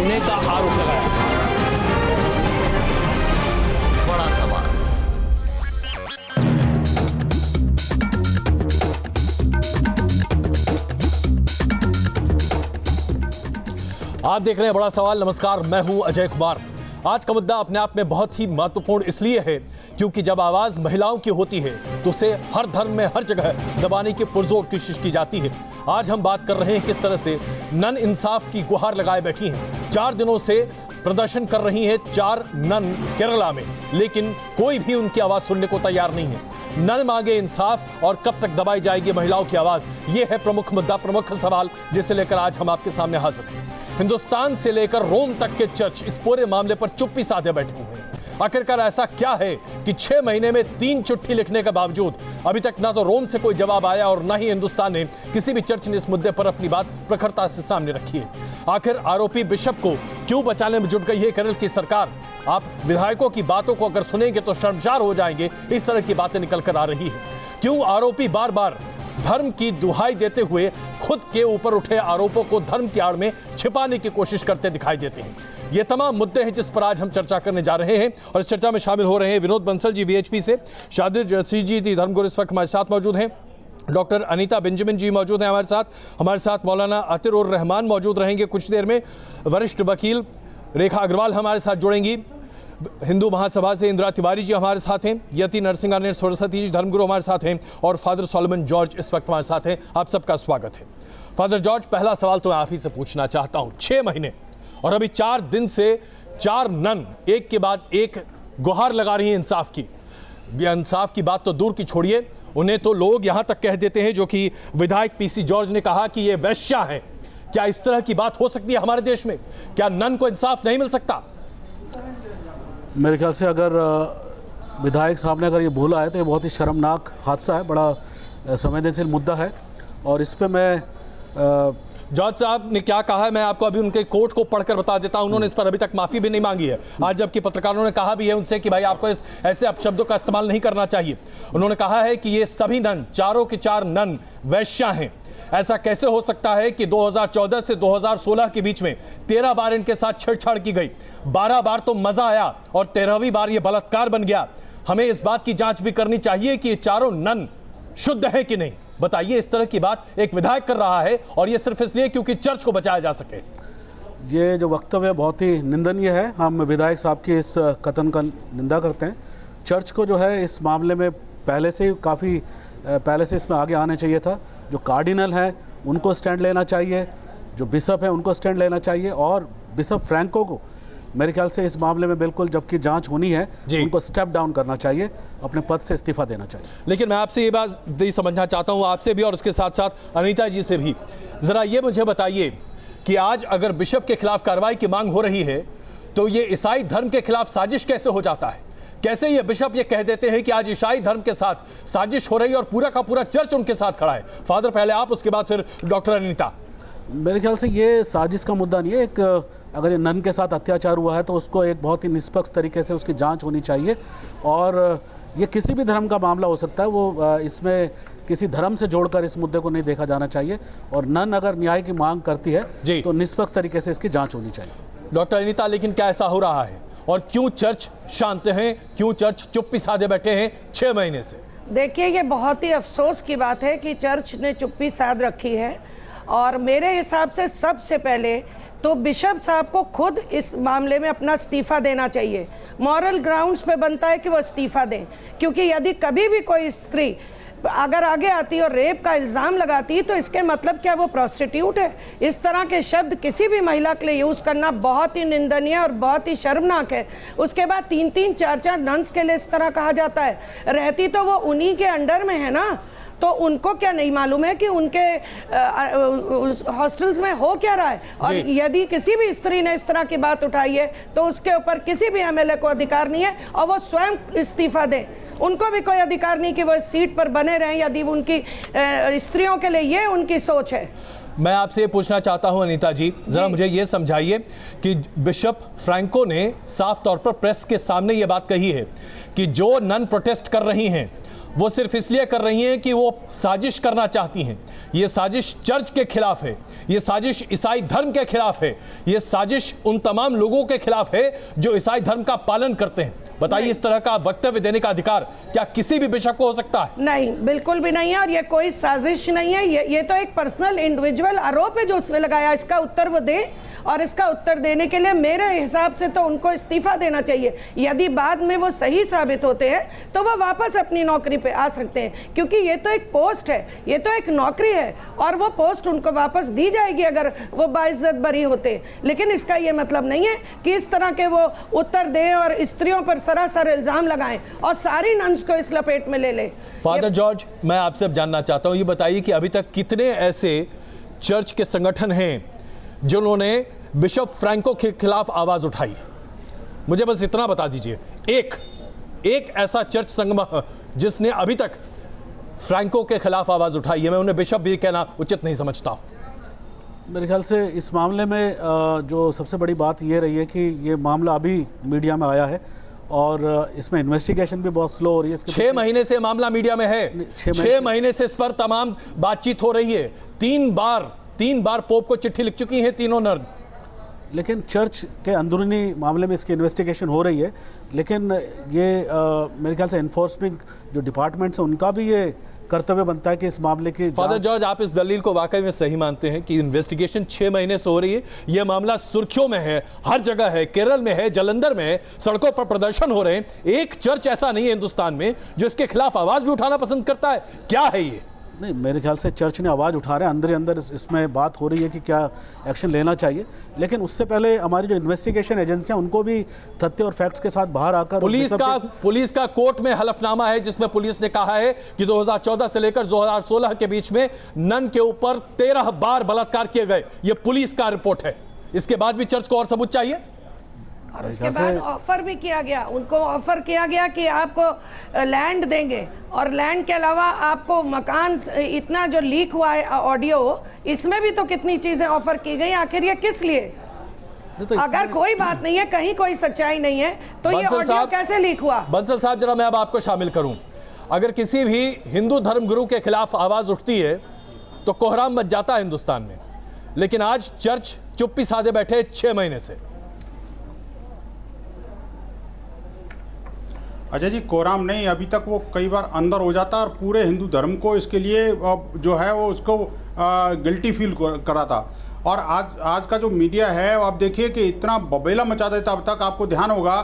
करने का आरोप लगाया। बड़ा सवाल। आप देख रहे हैं बड़ा सवाल। नमस्कार, मैं हूं अजय कुमार। आज का मुद्दा अपने आप में बहुत ही महत्वपूर्ण इसलिए है क्योंकि जब आवाज महिलाओं की होती है तो उसे हर धर्म में हर जगह दबाने की पुरजोर कोशिश की जाती है। आज हम बात कर रहे हैं किस तरह से नन इंसाफ की गुहार लगाए बैठी हैं। 4 दिनों से प्रदर्शन कर रही हैं 4 नन केरला में, लेकिन कोई भी उनकी आवाज सुनने को तैयार नहीं है। नन मांगे इंसाफ और कब तक दबाई जाएगी महिलाओं की आवाज, यह है प्रमुख मुद्दा, प्रमुख सवाल जिसे लेकर आज हम आपके सामने हाजिर हैं। हिंदुस्तान से लेकर रोम तक के चर्च इस पूरे मामले पर चुप्पी साधे बैठे हुए हैं। आखिरकार ऐसा क्या है कि 6 महीने में 3 चिट्ठी लिखने के बावजूद अभी तक ना तो रोम से कोई जवाब आया और ना ही हिंदुस्तान ने किसी भी चर्च ने इस मुद्दे पर अपनी बात प्रखरता से सामने रखी है। आखिर आरोपी बिशप को क्यों बचाने में जुट गई है केरल की सरकार? आप विधायकों की बातों को अगर सुनेंगे तो शर्मसार हो जाएंगे, इस तरह की बातें निकल कर आ रही है। क्यों आरोपी बार बार धर्म की दुहाई देते हुए खुद के ऊपर उठे आरोपों को धर्म की आड़ में छिपाने की कोशिश करते दिखाई देते हैं? ये तमाम मुद्दे हैं जिस पर आज हम चर्चा करने जा रहे हैं और इस चर्चा में शामिल हो रहे हैं विनोद बंसल जी वीएचपी से, शादिर जसी जी धर्मगुरु इस वक्त हमारे साथ मौजूद हैं, डॉक्टर अनीता बेंजामिन जी मौजूद हैं हमारे साथ मौलाना अतिउर रहमान मौजूद रहेंगे कुछ देर में, वरिष्ठ वकील रेखा अग्रवाल हमारे साथ जुड़ेंगी, हिंदू महासभा से इंदिरा तिवारी जी हमारे साथ हैं, यति नरसिंह सरस्वती जी धर्मगुरु हमारे साथ हैं और फादर सोलोमन जॉर्ज इस वक्त हमारे साथ हैं। आप सबका स्वागत है। फादर जॉर्ज, पहला सवाल तो मैं आप ही से पूछना चाहता हूं। 6 महीने और अभी 4 दिन से 4 नन एक के बाद एक गुहार लगा रही हैं इंसाफ की। इंसाफ की बात तो दूर की छोड़िए, उन्हें तो लोग यहां तक कह देते हैं, जो कि विधायक पीसी जॉर्ज ने कहा कि ये वैश्या है। क्या इस तरह की बात हो सकती है हमारे देश में? क्या नन को इंसाफ नहीं मिल सकता? मेरे ख्याल से अगर विधायक साहब ने अगर ये भूला है तो ये बहुत ही शर्मनाक हादसा है, बड़ा संवेदनशील मुद्दा है और इस पे मैं जॉर्ज साहब ने क्या कहा है मैं आपको अभी उनके कोर्ट को पढ़कर बता देता हूं। उन्होंने इस पर अभी तक माफी भी नहीं मांगी है। आज जबकि पत्रकारों ने कहा भी है उनसे कि भाई आपको ऐसे अपशब्दों का इस्तेमाल नहीं करना चाहिए। उन्होंने कहा है कि ये सभी नन, चारों के 4 नन वैश्या हैं। ऐसा कैसे हो सकता है कि 2014 से 2016 के बीच में 13 बार इनके साथ छेड़छाड़ की गई, 12 बार तो मजा आया और 13वीं बार ये बलात्कार बन गया। हमें इस बात की जांच भी करनी चाहिए कि ये चारों नन शुद्ध है कि नहीं। बताइए, इस तरह की बात एक विधायक कर रहा है और ये सिर्फ इसलिए क्योंकि चर्च को बचाया जा सके। ये जो वक्तव्य बहुत ही निंदनीय है। हम विधायक साहब के इस कथन का निंदा करते हैं। चर्च को जो है इस मामले में पहले से काफ़ी पहले से इसमें आगे आना चाहिए था। जो कार्डिनल हैं उनको स्टैंड लेना चाहिए, जो बिशप हैं उनको स्टैंड लेना चाहिए और बिशप फ्रैंको को मेरे ख्याल से इस मामले में बिल्कुल जबकि जांच होनी है उनको स्टेप डाउन करना चाहिए, अपने पद से इस्तीफा देना चाहिए। लेकिन मैं आपसे ये बात समझना चाहता हूँ, आपसे भी और उसके साथ साथ अनीता जी से भी। जरा ये मुझे बताइए कि आज अगर बिशप के खिलाफ कार्रवाई की मांग हो रही है तो ये ईसाई धर्म के खिलाफ साजिश कैसे हो जाता है? कैसे ये बिशप ये कह देते हैं कि आज ईसाई धर्म के साथ साजिश हो रही है और पूरा का पूरा चर्च उनके साथ खड़ा है? फादर पहले आप, उसके बाद फिर डॉक्टर अनीता। मेरे ख्याल से ये साजिश का मुद्दा नहीं है। एक अगर ये नन के साथ अत्याचार हुआ है तो उसको एक बहुत ही निष्पक्ष तरीके से उसकी जांच होनी चाहिए और ये किसी भी धर्म का मामला हो सकता है। वो इसमें किसी धर्म से जोड़कर इस मुद्दे को नहीं देखा जाना चाहिए और नन अगर न्याय की मांग करती है तो निष्पक्ष तरीके से इसकी जाँच होनी चाहिए। डॉक्टर अनीता, लेकिन क्या ऐसा हो रहा है और क्यों चर्च शांत हैं? क्यों चर्च चुप्पी साधे बैठे हैं 6 महीने से? देखिए, ये बहुत ही अफसोस की बात है कि चर्च ने चुप्पी साध रखी है और मेरे हिसाब से सबसे पहले तो बिशप साहब को खुद इस मामले में अपना इस्तीफा देना चाहिए। मॉरल ग्राउंड्स पे बनता है कि वो इस्तीफा दें, क्योंकि यदि कभी भी कोई स्त्री अगर आगे आती और रेप का इल्ज़ाम लगाती तो इसके मतलब क्या वो प्रोस्टिट्यूट है? इस तरह के शब्द किसी भी महिला के लिए यूज़ करना बहुत ही निंदनीय और बहुत ही शर्मनाक है। उसके बाद 3-3, 4-4 नन्स के लिए इस तरह कहा जाता है। रहती तो वो उन्हीं के अंडर में है ना, तो उनको क्या नहीं मालूम है कि उनके हॉस्टल्स में हो क्या रहा है? और यदि किसी भी स्त्री ने इस तरह की बात उठाई है तो उसके ऊपर किसी भी एमएलए को अधिकार नहीं है और वो स्वयं इस्तीफा दें। उनको भी कोई अधिकार नहीं कि वो इस सीट पर बने रहें यदि उनकी स्त्रियों के लिए ये उनकी सोच है। मैं आपसे ये पूछना चाहता हूं अनीता जी, जरा मुझे ये समझाइए कि बिशप फ्रैंको ने साफ तौर पर प्रेस के सामने ये बात कही है कि जो नन प्रोटेस्ट कर रही हैं वो सिर्फ इसलिए कर रही हैं कि वो साजिश करना चाहती हैं। ये साजिश चर्च के खिलाफ है, ये साजिश ईसाई धर्म के खिलाफ है, ये साजिश उन तमाम लोगों के खिलाफ है जो ईसाई धर्म का पालन करते हैं। बताइए, इस तरह का वक्तव्य देने का अधिकार क्या किसी भी बिशप को हो सकता है? नहीं, बिल्कुल भी नहीं है। और ये कोई साजिश नहीं है, ये तो एक पर्सनल इंडिविजुअल आरोप है जो उसने लगाया। इसका उत्तर वो दे, और इसका उत्तर देने के लिए मेरे हिसाब से तो उनको इस्तीफा देना चाहिए। यदि बाद में वो सही साबित होते हैं तो वो वापस अपनी नौकरी पे आ सकते हैं, क्योंकि ये तो एक पोस्ट है, ये तो एक नौकरी है, और वो पोस्ट उनको वापस दी जाएगी अगर वो बाइज्जत बरी होते। लेकिन इसका ये मतलब नहीं है कि इस तरह के वो उत्तर दें और स्त्रियों पर सरासर इल्जाम लगाएं और सारी नन्स को इस लपेट में ले ले। फादर जॉर्ज, मैं आपसे अब जानना चाहता हूं, ये बताइए कि अभी तक कितने ऐसे चर्च के संगठन हैं जिन्होंने बिशप फ्रैंको के खिलाफ आवाज उठाई? मुझे बस इतना बता दीजिए, एक ऐसा चर्च संगठन जिसने अभी तक फ्रैंको के खिलाफ आवाज उठाई है। मैं उन्हें बिशप भी कहना उचित नहीं समझता। मेरे ख्याल से इस मामले में जो सबसे बड़ी बात ये रही है कि ये मामला अभी मीडिया में आया है और इसमें इन्वेस्टिगेशन भी बहुत स्लो हो रही है। 6 महीने से मामला मीडिया में है, 6 महीने से इस पर तमाम बातचीत हो रही है। 3 बार पोप को चिट्ठी लिख चुकी हैं तीनों नर्द। लेकिन चर्च के अंदरूनी मामले में इसकी इन्वेस्टिगेशन हो रही है, लेकिन ये मेरे ख्याल से एनफोर्समेंट जो डिपार्टमेंट्स हैं उनका भी ये कर्तव्य बनता है कि इस मामले की फादर जॉर्ज, आप इस दलील को वाकई में सही मानते हैं कि इन्वेस्टिगेशन 6 महीने से हो रही है? यह मामला सुर्खियों में है, हर जगह है, केरल में है, जालंधर में है, सड़कों पर प्रदर्शन हो रहे हैं। एक चर्च ऐसा नहीं है हिंदुस्तान में जो इसके खिलाफ आवाज भी उठाना पसंद करता है। क्या है ये? नहीं, मेरे ख्याल से चर्च ने आवाज़ उठा रहे हैं, अंदर ही अंदर इसमें बात हो रही है कि क्या एक्शन लेना चाहिए। लेकिन उससे पहले हमारी जो इन्वेस्टिगेशन एजेंसियां उनको भी तथ्य और फैक्ट्स के साथ बाहर आकर पुलिस का कोर्ट में हलफनामा है जिसमें पुलिस ने कहा है कि 2014 से लेकर 2016 के बीच में नन के ऊपर 13 बार बलात्कार किए गए। यह पुलिस का रिपोर्ट है। इसके बाद भी चर्च को और सबूत चाहिए। और उसके बाद ऑफर भी किया गया, उनको ऑफर किया गया कि आपको लैंड देंगे और लैंड के अलावा आपको मकान। इतना जो लीक हुआ है ऑडियो, इसमें भी तो कितनी चीजें ऑफर की गई। आखिर ये किस लिए? तो अगर कोई बात नहीं है, कहीं कोई सच्चाई नहीं है, तो ये ऑडियो कैसे लीक हुआ? बंसल साहब, जरा मैं अब आपको शामिल करूं। अगर किसी भी हिंदू धर्मगुरु के खिलाफ आवाज उठती है तो कोहराम मच जाता है हिंदुस्तान में, लेकिन आज चर्च चुप्पी साधे बैठे 6 महीने से। अजय जी, कोहराम नहीं, अभी तक वो कई बार अंदर हो जाता और पूरे हिंदू धर्म को इसके लिए जो है वो उसको गिल्टी फील करा था। और आज का जो मीडिया है वो आप देखिए कि इतना बबेला मचा देता। अब तक आपको ध्यान होगा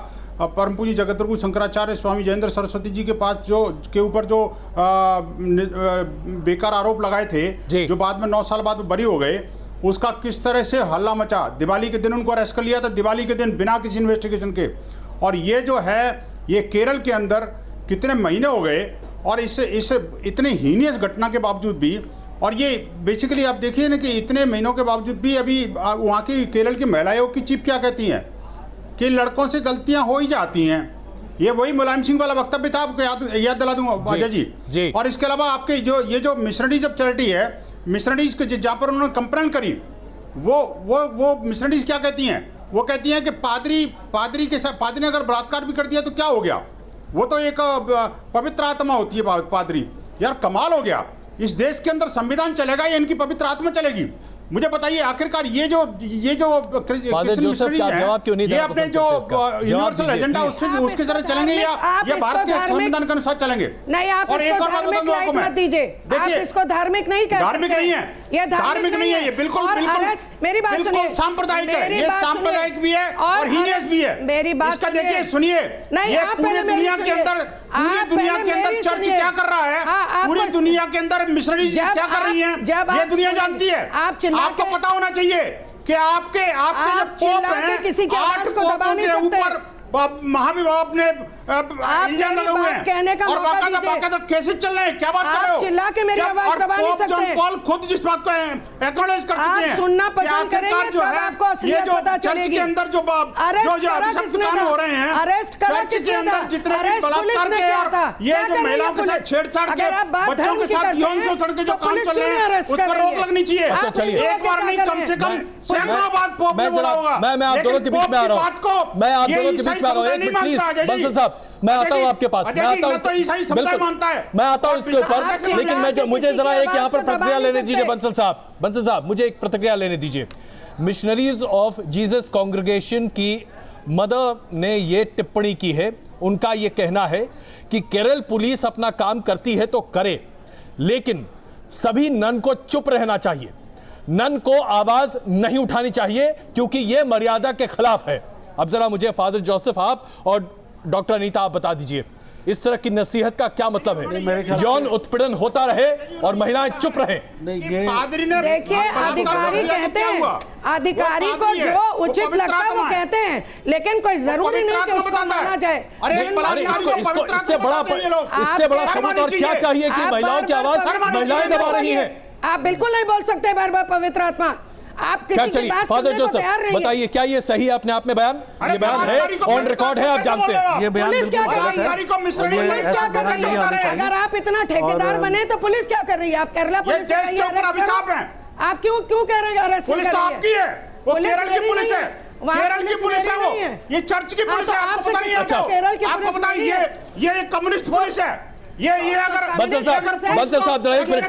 परम पूज्य जगतगुरु शंकराचार्य स्वामी जयेंद्र सरस्वती जी के पास के ऊपर जो बेकार आरोप लगाए थे, जो बाद में 9 साल बाद बरी हो गए, उसका किस तरह से हल्ला मचा। दिवाली के दिन उनको अरेस्ट कर लिया था, दिवाली के दिन बिना किसी इन्वेस्टिगेशन के। और ये जो है ये केरल के अंदर कितने महीने हो गए और इस इतने हीनियस घटना के बावजूद भी, और ये बेसिकली आप देखिए ना कि इतने महीनों के बावजूद भी अभी वहाँ की केरल की महिलाओं की चीफ क्या कहती हैं कि लड़कों से गलतियां हो ही जाती हैं। ये वही मुलायम सिंह वाला वक्तव्य था, आपको याद दिला दूंगा अजय जी। और इसके अलावा आपके ये जो मिशनरीज ऑफ चैरिटी है, मिशनरीज के जहाँ पर उन्होंने कंप्लेंट करी, वो मिशनरीज क्या कहती हैं? वो कहती हैं कि पादरी के साथ पादरी ने अगर बलात्कार भी कर दिया तो क्या हो गया, वो तो एक पवित्र आत्मा होती है पादरी। यार कमाल हो गया, इस देश के अंदर संविधान चलेगा या इनकी पवित्र आत्मा चलेगी? मुझे बताइए, आखिरकार ये जो क्रिश्चियन है, ये अपने जो यूनिवर्सल एजेंडा उसके तरह चलेंगे या भारत के संविधान के अनुसार चलेंगे? नहीं, आप और एक और बात बता दूं आपको मैं, देखिए इसको धार्मिक नहीं कहते। धार्मिक नहीं है, ये धार्मिक नहीं है, ये बिल्कुल मेरी बात सुनिए, सांप्रदायिक है, ये सांप्रदायिक भी है और हीनियस भी है। मेरी बात इसका देखिए, सुनिए, ये पूरी दुनिया के अंदर चर्च क्या कर रहा है, पूरी दुनिया के अंदर मिशनरीज क्या कर रही हैं, ये दुनिया जानती है। आपको पता होना चाहिए कि आपके जब पोप हैं, 8 पोपों के ऊपर महाविभाग ने इल्जाम लगे हुए हैं और बाकायदा केसेस चल रहे हैं। क्या बात कर रहे हो? चिल्ला के मेरी आवाज दबा नहीं सकते। जॉन पॉल खुद जिस बात को एक्नॉलेज कर चुके हैं, सुनना पसंद करेंगे जो है ये जो चर्च के अंदर जो अभिशप्त काम हो रहे हैं, चर्च के अंदर जितने भी बलात्कार के और ये जो महिलाओं के साथ छेड़छाड़ के, बच्चों के साथ यौन शोषण के जो काम चल रहे हैं, उस पर रोक लगनी चाहिए। एक बार नहीं, कम से कम सैकड़ों बार पोप ने बोला होगा। मैं आप दोनों के बीच में आ रहा हूं। मैं आप दोनों के बीच में आ रहा हूँ, एक मिनट प्लीज बंसल साहब, मैं आता हूँ आपके पास, मैं आता हूँ मैं आता हूँ इसके ऊपर, लेकिन मुझे जरा एक यहाँ पर प्रतिक्रिया लेने दीजिए बंसल साहब, मुझे एक प्रतिक्रिया लेने दीजिए। मिशनरीज ऑफ जीसस कांग्रेगेशन की मदर ने ये टिप्पणी की है, उनका ये कहना है कि केरल पुलिस अपना काम करती है तो करे, लेकिन सभी नन को चुप रहना चाहिए, नन को आवाज नहीं उठानी चाहिए, क्योंकि यह मर्यादा के खिलाफ है। अब जरा मुझे फादर जोसेफ आप और डॉक्टर अनीता आप बता दीजिए, इस तरह की नसीहत का क्या मतलब है? यौन उत्पीड़न होता रहे और महिलाएं चुप रहें। देखिए, अधिकारी कहते हैं, अधिकारी को जो उचित लगता है वो कहते हैं, लेकिन कोई जरूरी नहीं कि उसको माना जाए। इससे बड़ा सबूत और क्या चाहिए कि महिलाओं की आवाज महिलाएं दबा रही हैं? आप बिल्कुल नहीं बोल सकते बार बार पवित्र आत्मा, आप किसी की बात सुनने को तैयार नहीं है। बताइए, क्या ये सही है अपने आप में बयान? ये बयान है, ऑन रिकॉर्ड है, आप जानते हैं। ये बयान पुलिस क्या कर रही है? ऐसा बयान नहीं आना चाहिए। अगर आप इतना ठेकेदार बने तो पुलिस क्या कर रही है? आप केरला पुलिस आप क्यों कह रहे हैं अरेस्ट पुलिस तो आपकी है, वो केरल की पुलिस है, केरल की पुलिस है, वो ये चर्च की पुलिस है, आपको पता नहीं है? आपको पता है ये कम्युनिस्ट पुलिस है। ये अगर बंसल साहब जरा एक मिनट,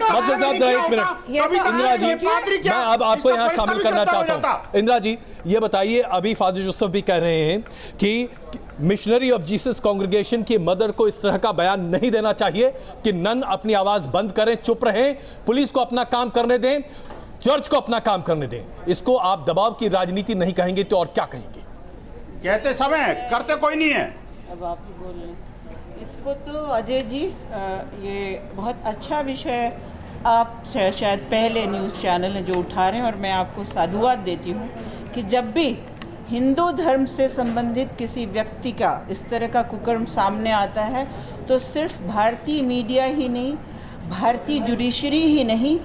इंदिरा जी, मैं अब आपको यहाँ शामिल करना चाहता हूँ। इंदिरा जी, ये बताइए, अभी फादर जोसेफ भी कह रहे हैं कि मिशनरी ऑफ जीसस कांग्रेगेशन की मदर को इस तरह का बयान नहीं देना चाहिए कि नन अपनी आवाज बंद करें, चुप रहें, पुलिस को अपना काम करने दें, चर्च को अपना काम करने दें। इसको आप दबाव की राजनीति नहीं कहेंगे तो और क्या कहेंगे? कहते सब हैं, करते कोई नहीं है। अब आप ही बोल रहे हैं इसको तो अजय जी, ये बहुत अच्छा विषय आप शायद पहले न्यूज़ चैनल ने जो उठा रहे हैं, और मैं आपको साधुवाद देती हूँ कि जब भी हिंदू धर्म से संबंधित किसी व्यक्ति का इस तरह का कुकर्म सामने आता है तो सिर्फ भारतीय मीडिया ही नहीं, भारतीय जुडिशरी ही नहीं,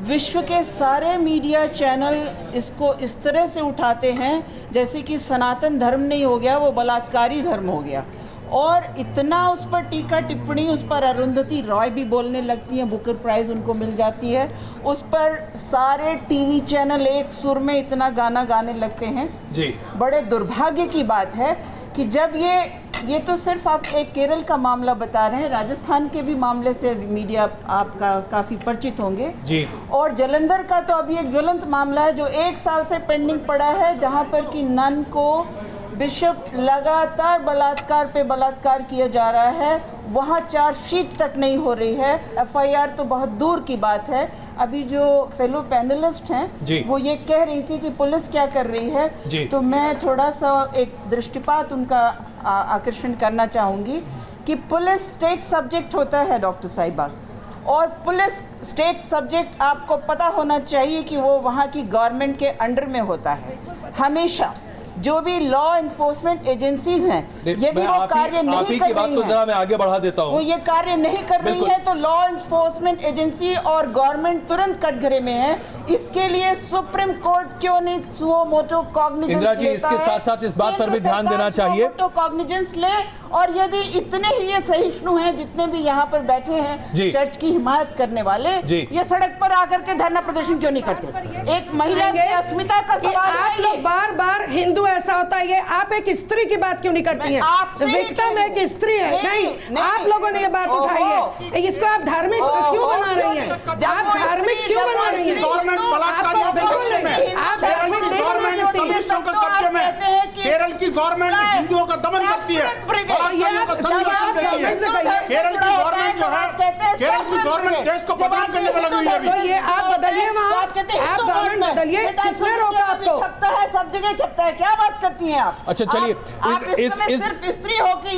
विश्व के सारे मीडिया चैनल इसको इस तरह से उठाते हैं जैसे कि सनातन धर्म नहीं हो गया, वो बलात्कारी धर्म हो गया। और इतना उस पर टीका टिप्पणी, उस पर अरुंधति रॉय भी बोलने लगती हैं, बुकर प्राइज उनको मिल जाती है, उस पर सारे टीवी चैनल एक सुर में इतना गाना गाने लगते हैं जी। बड़े दुर्भाग्य की बात है कि जब ये तो सिर्फ आप एक केरल का मामला बता रहे हैं, राजस्थान के भी मामले से मीडिया आपका काफ़ी परिचित होंगे जी। और जालंधर का तो अभी एक ज्वलंत मामला है जो 1 साल से पेंडिंग पड़ा है, जहाँ पर कि नन को बिशप लगातार बलात्कार पे बलात्कार किया जा रहा है, वहाँ चार्जशीट तक नहीं हो रही है, एफआईआर तो बहुत दूर की बात है। अभी जो फेलो पैनलिस्ट हैं वो ये कह रही थी कि पुलिस क्या कर रही है, तो मैं थोड़ा सा एक दृष्टिपात उनका आकर्षण करना चाहूँगी कि पुलिस स्टेट सब्जेक्ट होता है डॉक्टर साहिबा, और पुलिस स्टेट सब्जेक्ट आपको पता होना चाहिए कि वो वहाँ की गवर्नमेंट के अंडर में होता है। हमेशा जो भी लॉ एनफोर्समेंट एजेंसीज हैं, यदि वो कार्य नहीं कर रही हैं, जरा मैं आगे बढ़ा देता हूं, वो ये कार्य नहीं कर रही है तो लॉ एनफोर्समेंट एजेंसी और गवर्नमेंट तुरंत कटघरे में है। इसके लिए सुप्रीम कोर्ट क्यों नहीं suo motu cognizance Indira ji, इसके साथ साथ इस बात पर भी ध्यान देना चाहिए, मोटो कॉग्निजेंस ले। और यदि इतने ही ये सहिष्णु हैं जितने भी यहाँ पर बैठे हैं चर्च की हिमायत करने वाले, ये सड़क पर आकर के धरना प्रदर्शन क्यों नहीं करते? एक महिला की अस्मिता का सवाल है। आप लोग बार-बार हिंदू ऐसा होता है, आप एक स्त्री की बात क्यों नहीं करती हैं? विक्टिम एक स्त्री है। नहीं, आप लोगों ने ये बात उठाई है, इसको आप धार्मिक क्यों बना रही हैं? आप धार्मिक क्यों बना रही हैं? गवर्नमेंट बलात्कारियों के कब्जे में, केरल की गवर्नमेंट कम्युनिस्टों के कब्जे में, केरल की गवर्नमेंट हिंदुओं का दमन करती है, बलात्कारियों का संरक्षण देती है। केरल की गवर्नमेंट जो है, केरल की गवर्नमेंट देश को बदनाम करने में लगी हुई है। ये आप बदलिए, वहाँ आप गवर्नमेंट बदलिए, किसने रोका आपको? छपता है, सब जगह छपता है, क्या बात करती हैं आप? अच्छा चलिए,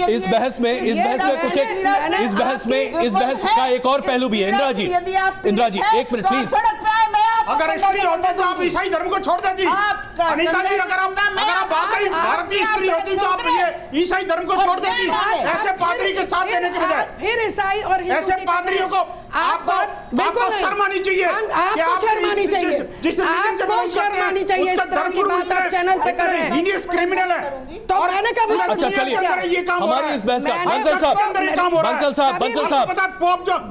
इस बहस में कुछ इस बहस का एक और पहलू भी है। इंदिरा जी, एक मिनट प्लीज। अगर स्त्री होती तो आप ईसाई धर्म को छोड़ देती। अनीता जी, अगर आप वाकई भारतीय स्त्री होती तो आप ये ईसाई धर्म को छोड़ देती, ऐसे पादरी के साथ देने के बजाय। फिर ईसाई और ऐसे पादरियों को आपको शर्म आनी चाहिए। आपको शर्म आनी चाहिए, आपको शर्म आनी चाहिए। इस तरह की बात आप चैनल पे कर रहे हैं, क्रिमिनल है। तो मैंने कब अच्छा चलिए, हमारी इस बहस का बंसल साहब, बंसल साहब, बंसल साहब,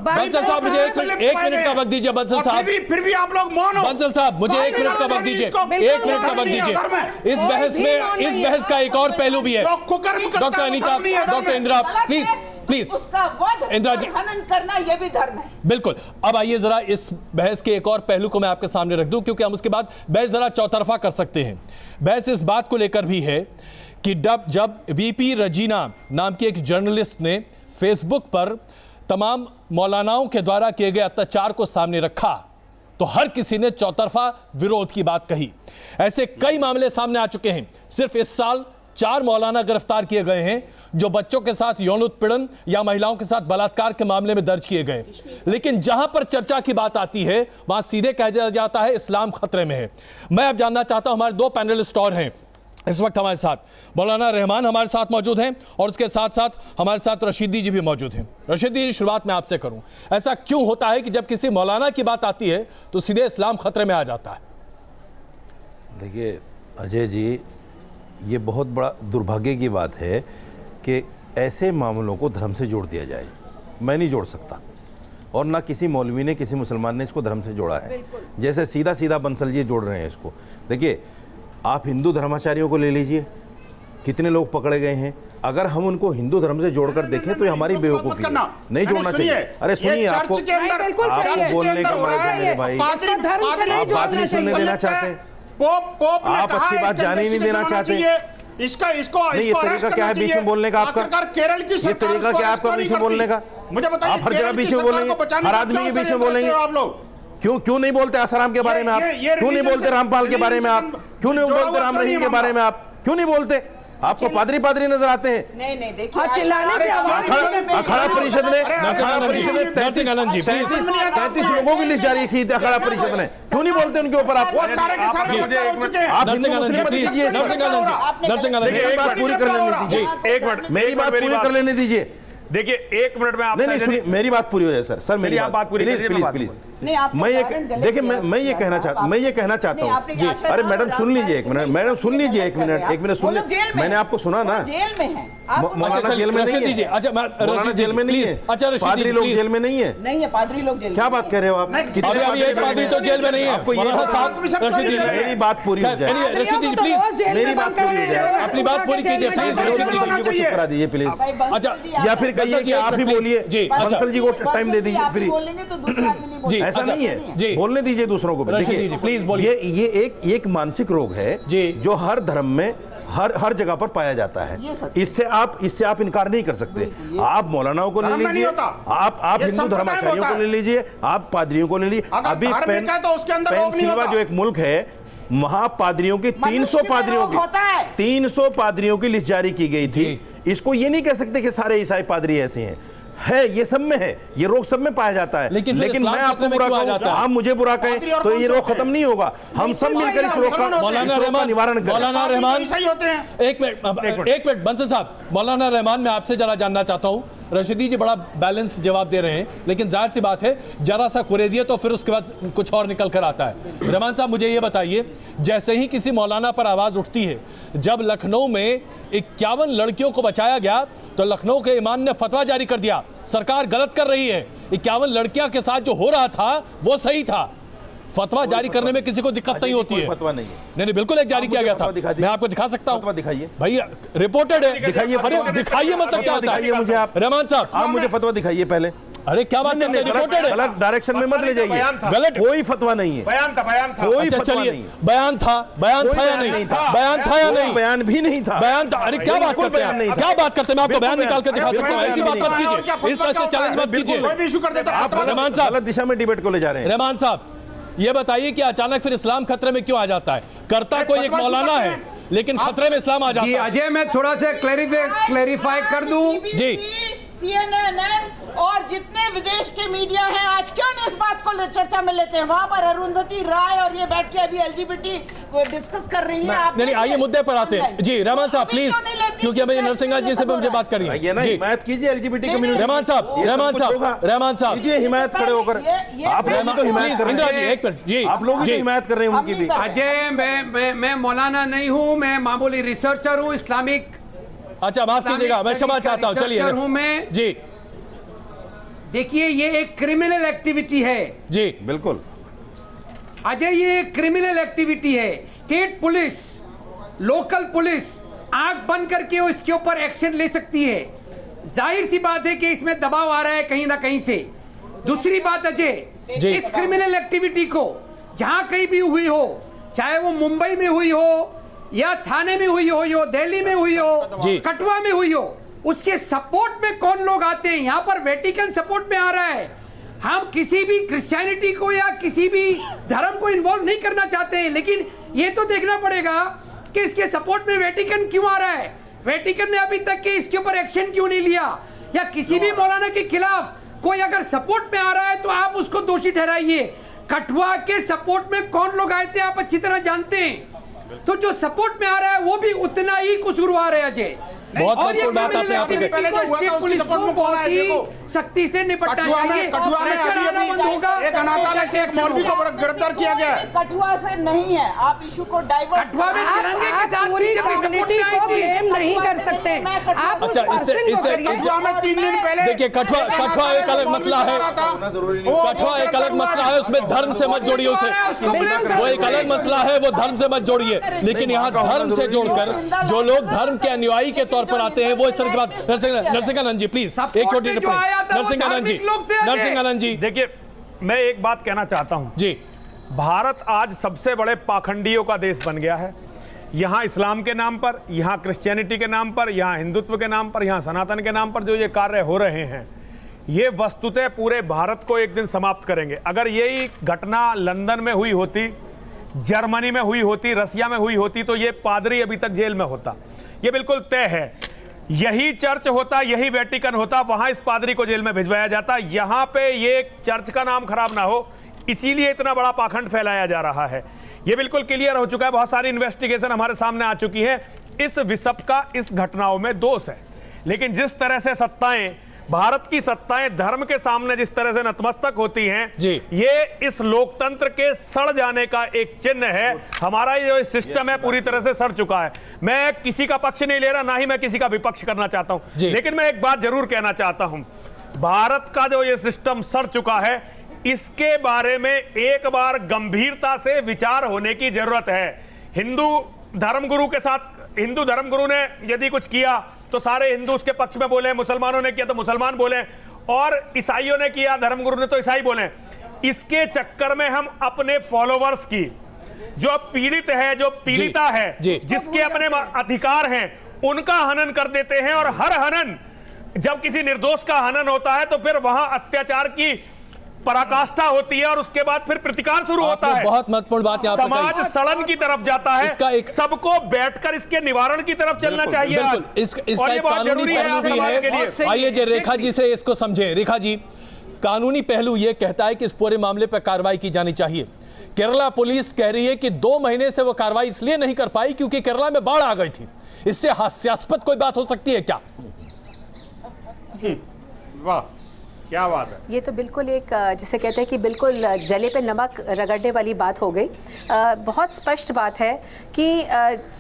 बंसल साहब, मुझे एक मिनट का वक्त दीजिए। बंसल साहब, फिर भी आप लोग मौन हो। बंसल साहब, मुझे 1 मिनट का वक्त दीजिए, 1 मिनट का वक्त दीजिए। इस बहस का एक और पहलू भी है। Doctor Anita, doctor Indira, please please, उसका वध इंदिरा जी, और हनन करना यह भी धर्म है। बिल्कुल। अब आइए जरा इस बहस के एक और पहलू को मैं आपके सामने रख दूं, क्योंकि हम उसके बाद बहस जरा चौतरफा कर सकते हैं। बहस इस बात को लेकर भी है कि जब वीपी रजीना नाम की एक जर्नलिस्ट ने फेसबुक पर तमाम मौलानाओं के द्वारा किए गए अत्याचार को सामने रखा, तो हर किसी ने चौतरफा विरोध की बात कही। ऐसे कई मामले सामने आ चुके हैं। सिर्फ इस साल 4 मौलाना गिरफ्तार किए गए हैं जो बच्चों के साथ यौन उत्पीड़न या महिलाओं के साथ बलात्कार के मामले में दर्ज किए गए। लेकिन जहां पर चर्चा की बात आती है वहां सीधे कह दिया जाता है इस्लाम खतरे में है। मैं अब जानना चाहता हूं, हमारे 2 पैनलिस्ट और हैं इस वक्त हमारे साथ। मौलाना रहमान हमारे साथ मौजूद हैं और उसके साथ साथ हमारे साथ रशीदी जी भी मौजूद हैं। रशीदी जी, शुरुआत में आपसे करूं, ऐसा क्यों होता है कि जब किसी मौलाना की बात आती है तो सीधे इस्लाम खतरे में आ जाता है? देखिए अजय जी, ये बहुत बड़ा दुर्भाग्य की बात है कि ऐसे मामलों को धर्म से जोड़ दिया जाए। मैं नहीं जोड़ सकता, और ना किसी मौलवी ने, किसी मुसलमान ने इसको धर्म से जोड़ा है। जैसे सीधा सीधा बंसल जी जोड़ रहे हैं इसको। देखिए, आप हिंदू धर्माचार्यों को ले लीजिए, कितने लोग पकड़े गए हैं। अगर हम उनको हिंदू धर्म से जोड़कर देखें तो ये हमारी बेवकूफ़ी है, नहीं जोड़ना चाहिए। अरे सुनिए, आपको आप बोलने का मर्ज है मेरे भाई, आप बात नहीं सुनने देना चाहते, आप अच्छी बात जाने ही नहीं देना चाहते। इसको नहीं, ये तरीका क्या है बीच में बोलने का आपका? केरल की ये तरीका क्या है आपका बीच में बोलने का? मुझे बताइए, आप हर जगह बीच में बोलेंगे, हर आदमी के बीच में बोलेंगे आप लोग। क्यों नहीं बोलते आसाराम के बारे में आप? क्यों नहीं बोलते रामपाल के बारे में आप? क्यों नहीं बोलते राम रहीम के बारे में आप? क्यों नहीं बोलते? आपको पादरी नजर आते हैं। नहीं देखिए, अखाड़ा परिषद ने 33 लोगों की लिस्ट जारी की थी अखाड़ा परिषद ने। क्यों नहीं बोलते उनके ऊपर आप? मेरी बात पूरी कर लेने दीजिए, 1 मिनट, मेरी बात पूरी कर लेने दीजिए। देखिए 1 मिनट में आप नहीं सुनिए, मेरी बात पूरी हो जाए सर मेरी बात पूरी, प्लीज। मैं ये देखिए, मैं ये कहना चाहता हूँ जी। अरे मैडम सुन लीजिए 1 मिनट, मैडम सुन लीजिए 1 मिनट सुन लीजिए। मैंने आपको सुना ना, जेल में है। मौलाना जेल में नहीं है। अच्छा, मौलाना जेल में नहीं है। अच्छा, पादरी लोग जेल में नहीं है। नहीं है, पादरी लोग जेल। क्या बात कर रहे हो आप? अभी एक पादरी तो जेल में नहीं है। आपको मेरी बात पूरी हो जाए, रशीदी जी प्लीज, मेरी बात पूरी हो जाए, अपनी बात पूरी कीजिए को चुप करा दीजिए प्लीज। अच्छा, या फिर कहिए कि आप ही बोलिए, बंसल जी को टाइम दे दीजिए फ्री। बोलेंगे तो दूसरा आदमी नहीं बोलेगा। ऐसा नहीं है, बोलने दीजिए दूसरों को। देखिए प्लीज बोलिए। ये एक मानसिक रोग है जो हर धर्म में हर जगह पर पाया जाता है। इससे आप इनकार नहीं कर सकते। आप मौलानाओं को ले लीजिए, आप हिंदू धर्माचार्यों को ले लीजिए, आप पादरियों को ले लीजिए। अभी पेनिनसुला जो एक मुल्क है, वहां पादरियों की 300 पादरियों की लिस्ट जारी की गई थी। इसको ये नहीं कह सकते कि सारे ईसाई पादरी ऐसे हैं। ये सब में है, ये रोग सब में पाया जाता है। लेकिन मैं आपको बुरा कहूं, आप मुझे बुरा कहें तो ये रोग खत्म नहीं होगा। हम सब मिलकर इस रोग का निवारण करें। मौलाना रहमान, एक मिनट बंसल साहब, मौलाना रहमान, मैं आपसे जरा जानना चाहता हूं। रशीदी जी बड़ा बैलेंस जवाब दे रहे हैं, लेकिन जाहिर सी बात है जरा सा कुरेदिए तो फिर उसके बाद कुछ और निकल कर आता है। रहमान साहब, मुझे ये बताइए, जैसे ही किसी मौलाना पर आवाज उठती है, जब लखनऊ में 51 लड़कियों को बचाया गया तो लखनऊ के इमाम ने फतवा जारी कर दिया, सरकार गलत कर रही है, 51 लड़कियां के साथ जो हो रहा था वो सही था। फतवा जारी करने में किसी को दिक्कत नहीं होती है। फतवा नहीं है। नहीं, बिल्कुल एक जारी किया गया था। मैं आपको दिखा सकता हूँ। दिखाइए भैया, रिपोर्टेड है। दिखाइए, दिखाइए मतलब क्या होता है? मुझे आप रहमान साहब, आप मुझे फतवा दिखाइए पहले। अरे क्या बात करते हैं? रिपोर्टेड है। गलत डायरेक्शन में मत ले जाइए। गलत, कोई फतवा नहीं है। बयान था कोई अच्छा फतवा चलिए, नहीं। बयान था या नहीं था? बयान था या नहीं? बयान भी नहीं था। बयान था। अरे क्या बात करते हैं? क्या बात करते हैं? मैं आपको बयान निकाल के दिखा सकता हूँ। ऐसी बात मत कीजिए, इस तरह से चैलेंज मत कीजिए। रहमान साहब, गलत दिशा में डिबेट को ले जा रहे हैं। रहमान साहब, ये बताइए कि अचानक फिर इस्लाम खतरे में क्यों आ जाता है? करता कोई एक मौलाना है, लेकिन खतरे में इस्लाम आ जाता है। जी अजय, मैं थोड़ा सा क्लेरिफाई कर दूं। जी, CNN और जितने विदेश के मीडिया हैं, आज क्यों नहीं इस बात को चर्चा में लेते हैं? वहां पर अरुंधति राय और ये बैठ के अभी LGBT डिस्कस कर रही है। नहीं, आइए मुद्दे पर आते हैं। जी रहमान साहब प्लीज, क्योंकि हमें नरसिंहा जी से मुझे बात करनी ये ना है। हिमायत कीजिए एलजीबीटी कम्युनिटी। रहमान साहब कीजिए हिमायत खड़े होकर। आप लोग तो हिमायत कर रहे इंदिरा जी हैं, एक मिनट जी, आप लोग ही तो हिमायत कर रहे हैं उनकी भी। अजय, मैं मौलाना नहीं हूँ, मैं मामूली रिसर्चर हूँ, इस्लामिक अच्छा माफ कीजिएगा, मैं क्षमा चाहता हूँ। चलिए हूँ मैं जी। देखिए, ये एक क्रिमिनल एक्टिविटी है जी बिल्कुल अजय, ये एक क्रिमिनल एक्टिविटी है। स्टेट पुलिस, लोकल पुलिस आंख बंद करके वो इसके ऊपर एक्शन ले सकती है। जाहिर सी बात है कि इसमें दबाव आ रहा है कहीं ना कहीं से। दूसरी बात अजय, इस क्रिमिनल एक्टिविटी को जहां कहीं भी हुई हो, चाहे वो मुंबई में हुई हो या थाने में हुई हो, या दिल्ली में हुई हो, कटवा में हुई हो, उसके सपोर्ट में कौन लोग आते हैं? यहाँ पर वेटिकन सपोर्ट में आ रहा है। हम किसी भी क्रिश्चियनिटी को या किसी भी धर्म को इन्वॉल्व नहीं करना चाहते हैं, लेकिन ये तो देखना पड़ेगा कि इसके सपोर्ट में वेटिकन क्यों आ रहा है। वेटिकन ने अभी तक के इसके ऊपर एक्शन क्यों नहीं लिया? या किसी भी मौलाना के खिलाफ कोई अगर सपोर्ट में आ रहा है तो आप उसको दोषी ठहराइए। कठुआ के सपोर्ट में कौन लोग आए थे आप अच्छी तरह जानते हैं। तो जो सपोर्ट में आ रहा है वो भी उतना ही कसूरवार है अजय। बहुत और ये बात आपने यहाँ पे क्रिमिनल एक्टिविटी को स्टेट पुलिस को बहुत ही सख्ती से निपटना चाहिए। प्रेशर आना बंद होगा। एक अनाथालय से एक मौलवी को गिरफ्तार किया गया है। कठुआ से नहीं है, आप इशू को डाइवर्ट। कठुआ में तिरंगे के साथ पूरी बीजेपी सपोर्ट कम्युनिटी में आई को थी। ब्लेम नहीं कर सकते आप। उस अच्छा, person को करिए। कठुआ में 3 दिन पहले देखिए, कठुआ एक अलग मसला है। कठुआ एक अलग मसला है, उसमें धर्म से मत जोड़िए उसे। वो एक अलग मसला है, वो धर्म से मत जोड़िए। लेकिन यहाँ धर्म से जोड़कर जो लोग धर्म के अनुयायी के तौर पर आते हैं वो इस तरह की बात। नरसिंहानंद जी प्लीज एक छोटी टिप्पणी। नरसिंहानंद जी देखिए, मैं एक बात कहना चाहता हूं जी। भारत आज सबसे बड़े पाखंडियों का देश बन गया है। यहां इस्लाम के नाम पर, यहां क्रिश्चियनिटी के नाम पर, यहां हिंदुत्व के नाम पर, यहां सनातन के नाम पर जो ये कार्य हो रहे हैं, ये वस्तुतः पूरे भारत को एक दिन समाप्त करेंगे। अगर यही घटना लंदन में हुई होती, जर्मनी में हुई होती, रसिया में हुई होती, तो ये पादरी अभी तक जेल में होता। ये बिल्कुल तय है। यही चर्च होता, यही वेटिकन होता, वहां इस पादरी को जेल में भिजवाया जाता। यहां पे ये चर्च का नाम खराब ना हो, इसीलिए इतना बड़ा पाखंड फैलाया जा रहा है। ये बिल्कुल क्लियर हो चुका है, बहुत सारी इन्वेस्टिगेशन हमारे सामने आ चुकी है। इस विषप का इस घटनाओं में दोष है। लेकिन जिस तरह से सत्ताएं, भारत की सत्ताएं धर्म के सामने जिस तरह से नतमस्तक होती हैं, ये इस लोकतंत्र के सड़ जाने का एक चिन्ह है। हमारा ये सिस्टम है पूरी तरह से सड़ चुका है। मैं किसी का पक्ष नहीं ले रहा, ना ही मैं किसी का विपक्ष करना चाहता हूं, लेकिन मैं एक बात जरूर कहना चाहता हूं, भारत का जो ये सिस्टम सड़ चुका है, इसके बारे में एक बार गंभीरता से विचार होने की जरूरत है। हिंदू धर्मगुरु के साथ, हिंदू धर्मगुरु ने यदि कुछ किया तो सारे हिंदू उसके पक्ष में बोले, मुसलमानों ने किया तो मुसलमान बोले, और ईसाइयों ने किया, धर्मगुरु ने तो ईसाई बोले। इसके चक्कर में हम अपने फॉलोवर्स की, जो पीड़ित है, जो पीड़िता है, जिसके अपने अधिकार हैं, उनका हनन कर देते हैं। और हर हनन, जब किसी निर्दोष का हनन होता है तो फिर वहां अत्याचार की पराकाष्ठा होती है और उसके बाद फिर प्रतिकार शुरू होता है। बहुत महत्वपूर्ण बात यहाँ पे समाज सड़न की तरफ जाता है। सबको बैठकर इसके निवारण की तरफ चलना चाहिए। इसका एक कानूनी पहलू भी है। आइए जी रेखा जी से इसको समझें। रेखा जी, कानूनी पहलू ये कहता है कि इस पूरे मामले पर कार्रवाई की जानी चाहिए। केरला पुलिस कह रही है कि 2 महीने से वो कार्रवाई इसलिए नहीं कर पाई क्योंकि केरला में बाढ़ आ गई थी। इससे हास्यास्पद कोई बात हो सकती है क्या? जी वाह, क्या बात है। ये तो बिल्कुल एक जैसे कहते हैं कि बिल्कुल जले पे नमक रगड़ने वाली बात हो गई। बहुत स्पष्ट बात है कि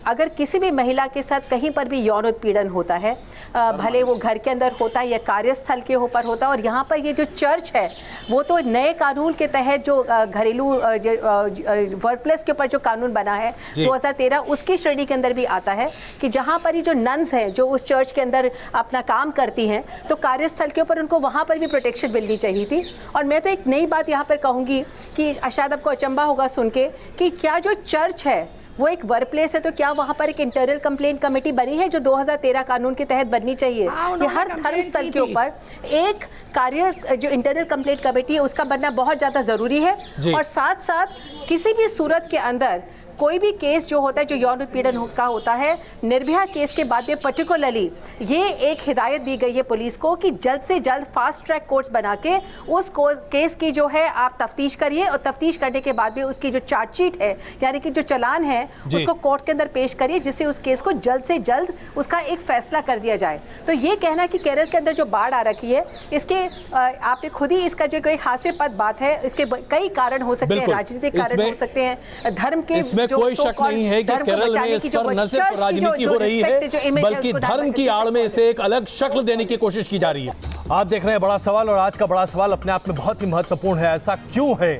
अगर किसी भी महिला के साथ कहीं पर भी यौन उत्पीड़न होता है, भले वो घर के अंदर होता है या कार्यस्थल के ऊपर होता है, और यहाँ पर ये जो चर्च है वो तो नए कानून के तहत जो घरेलू वर्कप्लेस के ऊपर जो कानून बना है 2013, उसकी श्रेणी के अंदर भी आता है कि जहाँ पर ही जो नन्स हैं जो उस चर्च के अंदर अपना काम करती हैं, तो कार्यस्थल के ऊपर उनको वहाँ पर भी प्रोटेक्शन मिलनी चाहिए थी। और मैं तो एक नई बात यहाँ पर कहूँगी कि शायद आपको अचंभा होगा सुन के कि क्या जो चर्च है वो एक वर्क प्लेस है, तो क्या वहाँ पर एक इंटरनल कंप्लेंट कमेटी बनी है जो 2013 कानून के तहत बननी चाहिए कि हर धर्म स्थल के ऊपर एक कार्य जो इंटरनल कंप्लेंट कमेटी है उसका बनना बहुत ज़्यादा ज़रूरी है। और साथ साथ किसी भी सूरत के अंदर कोई भी केस जो होता है जो यौन उत्पीड़न का होता है, निर्भया केस के बाद में पर्टिकुलरली ये एक हिदायत दी गई है पुलिस को कि जल्द से जल्द फास्ट ट्रैक कोर्ट्स बना के उस केस की जो है आप तफ्तीश करिए, और तफ्तीश करने के बाद में उसकी जो चार्जशीट है यानी कि जो चालान है उसको कोर्ट के अंदर पेश करिए, जिससे उस केस को जल्द से जल्द उसका एक फैसला कर दिया जाए। तो ये कहना कि केरल के अंदर जो बाढ़ आ रखी है, इसके आपने खुद ही इसका जो कोई हास्यास्पद बात है, इसके कई कारण हो सकते हैं, राजनीतिक कारण हो सकते हैं, धर्म के इसमें कोई शक नहीं है कि केरल में इस पर न सिर्फ राजनीति हो रही है बल्कि धर्म की आड़ में इसे एक अलग शक्ल देने की कोशिश की जा रही है। आप देख रहे हैं बड़ा सवाल, और आज का बड़ा सवाल अपने आप में बहुत ही महत्वपूर्ण है। ऐसा क्यों है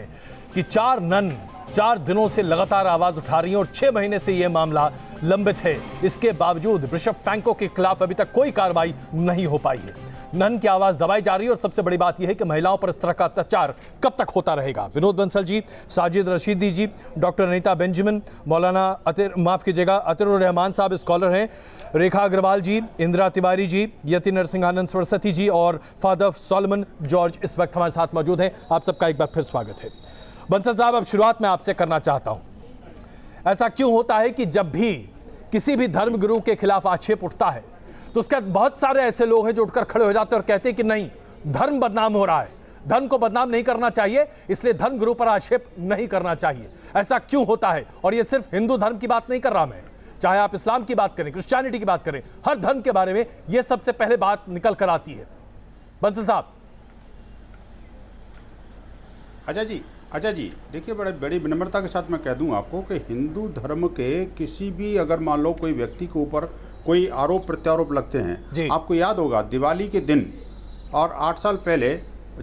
कि 4 नन 4 दिनों से लगातार आवाज उठा रही हैं और 6 महीने से यह मामला लंबित है, इसके बावजूद बिशप फ्रैंको के खिलाफ अभी तक कोई कार्रवाई नहीं हो पाई है। नन की आवाज दबाई जा रही है और सबसे बड़ी बात यह है कि महिलाओं पर इस तरह का अत्याचार कब तक होता रहेगा। विनोद बंसल जी, साजिद रशीदी जी, डॉक्टर अनीता बेंजामिन, मौलाना अतिरुर रहमान साहब स्कॉलर हैं, रेखा अग्रवाल जी, इंदिरा तिवारी जी, यति नरसिंहानंद सरस्वती जी और फादर सॉलोमन जॉर्ज इस वक्त हमारे साथ मौजूद हैं। आप सबका एक बार फिर स्वागत है। बंसल साहब, अब शुरुआत मैं आपसे करना चाहता हूं, ऐसा क्यों होता है कि जब भी किसी भी धर्मगुरु के खिलाफ आक्षेप उठता है तो उसके बहुत सारे ऐसे लोग हैं जो उठकर खड़े हो जाते हैं और कहते हैं कि नहीं, धर्म बदनाम हो रहा है, धर्म को बदनाम नहीं करना चाहिए, इसलिए धर्मगुरु पर आक्षेप नहीं करना चाहिए। ऐसा क्यों होता है? और ये सिर्फ हिंदू धर्म की बात नहीं कर रहा मैं, चाहे आप इस्लाम की बात करें, क्रिश्चियनिटी की बात करें, हर धर्म के बारे में यह सबसे पहले बात निकल कर आती है। बंसल साहब। अच्छा जी, देखिए, बड़ी विनम्रता के साथ मैं कह दूं आपको कि हिंदू धर्म के किसी भी अगर मान लो कोई व्यक्ति के ऊपर कोई आरोप प्रत्यारोप लगते हैं, आपको याद होगा दिवाली के दिन और 8 साल पहले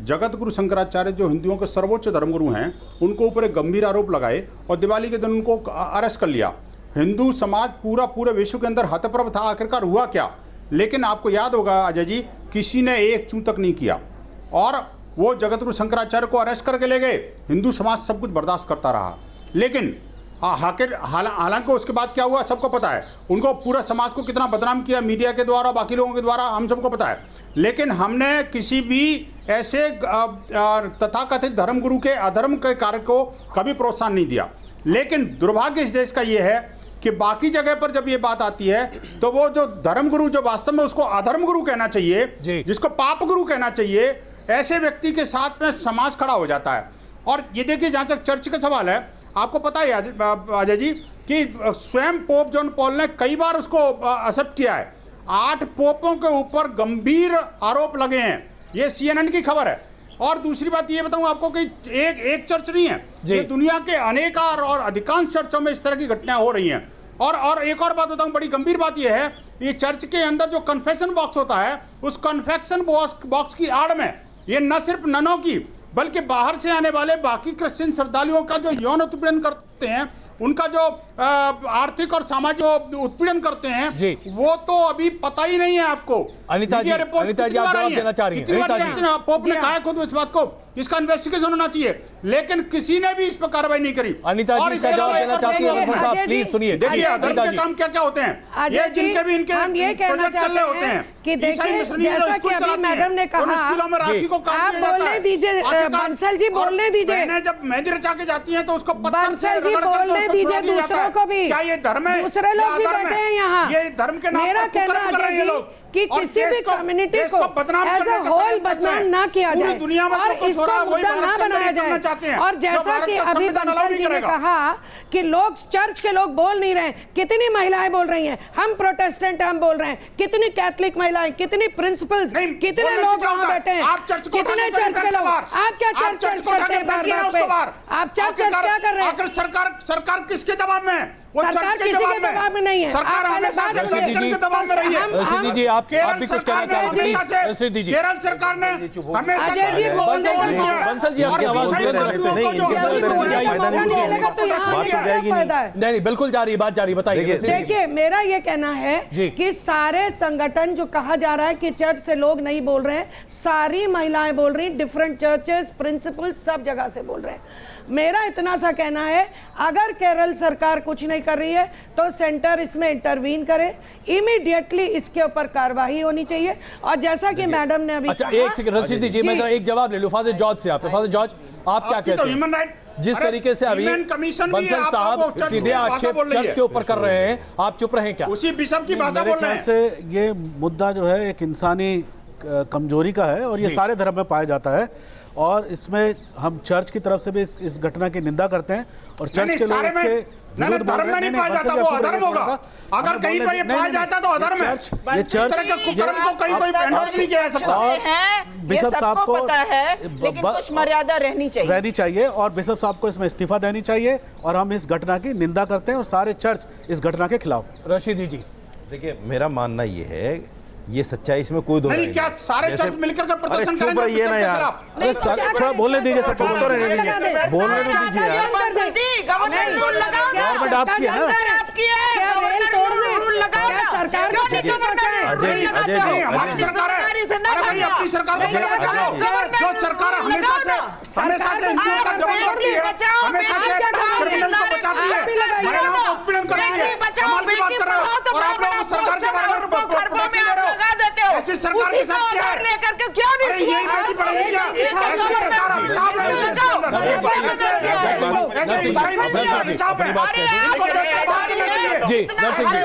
जगत गुरु शंकराचार्य जो हिंदुओं के सर्वोच्च धर्मगुरु हैं, उनको ऊपर एक गंभीर आरोप लगाए और दिवाली के दिन उनको अरेस्ट कर लिया। हिंदू समाज पूरे विश्व के अंदर हतप्रभ था, आखिरकार हुआ क्या? लेकिन आपको याद होगा अजय जी, किसी ने एक चूं तक नहीं किया और वो जगतगुरु शंकराचार्य को अरेस्ट करके ले गए। हिंदू समाज सब कुछ बर्दाश्त करता रहा, लेकिन हालांकि उसके बाद क्या हुआ सबको पता है। उनको पूरा समाज को कितना बदनाम किया मीडिया के द्वारा, बाकी लोगों के द्वारा, हम सबको पता है। लेकिन हमने किसी भी ऐसे तथाकथित धर्मगुरु के अधर्म के कार्य को कभी प्रोत्साहन नहीं दिया। लेकिन दुर्भाग्य इस देश का ये है कि बाकी जगह पर जब ये बात आती है तो वो जो धर्मगुरु जो वास्तव में उसको अधर्मगुरु कहना चाहिए, जिसको पाप गुरु कहना चाहिए, ऐसे व्यक्ति के साथ में समाज खड़ा हो जाता है। और ये देखिए, जहां तक चर्च का सवाल है, आपको पता है अजय जी कि स्वयं पोप जॉन पॉल ने कई बार उसको एक्सेप्ट किया है। 8 पोपों के ऊपर गंभीर आरोप लगे हैं, ये CNN की खबर है। और दूसरी बात ये बताऊं आपको कि एक चर्च नहीं है, ये दुनिया के अनेक और अधिकांश चर्चों में इस तरह की घटनाएं हो रही हैं। और एक और बात बताऊं, बड़ी गंभीर बात ये है, ये चर्च के अंदर जो कन्फेशन बॉक्स होता है, उस कन्फेशन बॉक्स की आड़ में ये न सिर्फ ननों की बल्कि बाहर से आने वाले बाकी क्रिश्चियन श्रद्धालुओं का जो यौन उत्पीड़न करते हैं, उनका जो आर्थिक और सामाजिक उत्पीड़न करते हैं, वो तो अभी पता ही नहीं है आपको। अनीता जी आप जवाब देना चाह रही हैं। पोप ने कहा खुद इस बात को, इसका इन्वेस्टिगेशन होना चाहिए, लेकिन किसी ने भी इस पर कार्रवाई नहीं करी। अनीता जी इसका जवाब देना चाहती हैं, प्लीज सुनिए। देखिए, अधर्म के काम क्या क्या होते हैं, ये जिनके भी इनके प्रोजेक्ट चल रहे होते हैं कि देखिए, जैसा कि अभी मैडम ने कहा, स्कूलों में राखी को काट दिया जाता है। दीजिए बंसल जी, बोलने दीजिए। जब मेहंदी रचा के जाती हैं तो उसको बंसल जी बोलने दीजिए दूसरों को भी। क्या ये धर्म है? दूसरे लोग भी बैठे हैं यहाँ। ये धर्म के नाम पर कुकर्म कर रहे हैं लोग कि किसी भी कम्युनिटी को एज अ होल बदनाम ना किया जाए और इसको मुद्दा ना बनाया जाए। और जैसा कि अभी बंसल जी ने कहा कि लोग, चर्च के लोग बोल नहीं रहे, कितनी महिलाएं बोल रही हैं, हम प्रोटेस्टेंट हम बोल रहे हैं, कितनी कैथलिक महिलाएं, कितनी प्रिंसिपल्स, कितने लोग वहां बैठे हैं, कितने चर्च के लोग। आप क्या चर्च करते हैं बार-बार? आप चर्च क्या कर रहे हैं? सरकार किसके दबाव में है? सरकार किसी के दबाव में नहीं है। सरकार हमेशा के दबाव में रही है। रशीदी जी आप भी कुछ कहना चाहेंगे? रशीदी जी, केरल सरकार ने हमेशा बंसल जी आपकी आवाज नहीं, बिल्कुल जा रही बात, जा रही, बताइए। देखिए, मेरा ये कहना है कि सारे संगठन जो कहा जा रहा है कि चर्च से लोग नहीं बोल रहे हैं, सारी महिलाएं बोल रही, डिफरेंट चर्चेस, प्रिंसिपल सब जगह से बोल रहे हैं। मेरा इतना सा कहना है, अगर केरल सरकार कुछ नहीं कर रही है तो सेंटर इसमें इंटरवीन करे, इमीडिएटली इसके ऊपर कार्रवाई होनी चाहिए। और जैसा कि मैडम ने अभी अच्छा, एक सेकंड रशीदी जी, मैं एक जवाब ले लूं फादर जॉर्ज से। आप फादर जॉर्ज, आप क्या कहते हैं? ह्यूमन राइट जिस अरे, तरीके से अभी वीमेन कमीशन भी बंसल आप साहब चर्च सीधे की भाषा आक्षेप बोल रही चर्च है। के ऊपर कर रहे हैं, आप चुप रहें क्या? उसी बिशप की भाषा मेरे बोल रहे ख्याल हैं। से ये मुद्दा जो है एक इंसानी कमजोरी का है और ये सारे धर्म में पाया जाता है और इसमें हम चर्च की तरफ से भी इस घटना की निंदा करते हैं और चर्च के लोग इसके नहीं, धर्म में नहीं पाया जाता, वो अधर्म होगा। अगर कहीं पर ये पाया जाता तो अधर्म है। ये इस तरह के कुकर्म को कहीं कोई एंडोर्स नहीं किया जा सकता। और बिशप साहब को पता है, लेकिन कुछ मर्यादा रहनी चाहिए और बिशप साहब को इसमें इस्तीफा देनी चाहिए और हम इस घटना की निंदा करते हैं और सारे चर्च इस घटना के खिलाफ। रशीदी जी, देखिए मेरा मानना ये है, ये सच्चाई, इसमें कोई दो नहीं, क्या सारे चर्च मिलकर के प्रदर्शन चुप करेंगे रहिए ना बिशप के यार, खिलाफ? अरे सर थोड़ा बोलने दीजिए, सब चुप तो रहने दीजिए, बोलने तो दीजिए यार। गवर्नमेंट आपकी है ना। अजय जी, अजय जी, हमारी सरकार है। अरे भाई, अपनी सरकार को पहले बचा लो। जो सरकार हमेशा से हिंदुओं का दमन करती है, हमेशा से क्रिमिनल को बचाती है, महिलाओं को उत्पीड़न करती है, कमाल की बात कर रहे हो और आप लोग सरकार के बारे में बकवास ले रहे हो। ऐसी सरकार के साथ क्या है? अरे यही बेटी पढ़ेगी क्या? ऐसी सरकार अभिशाप है इसके अंदर। ऐसे ईसाई मुस्लिम का अभिशाप है। इनको देश से बाहर करना चाहिए। जी नरसिंह जी,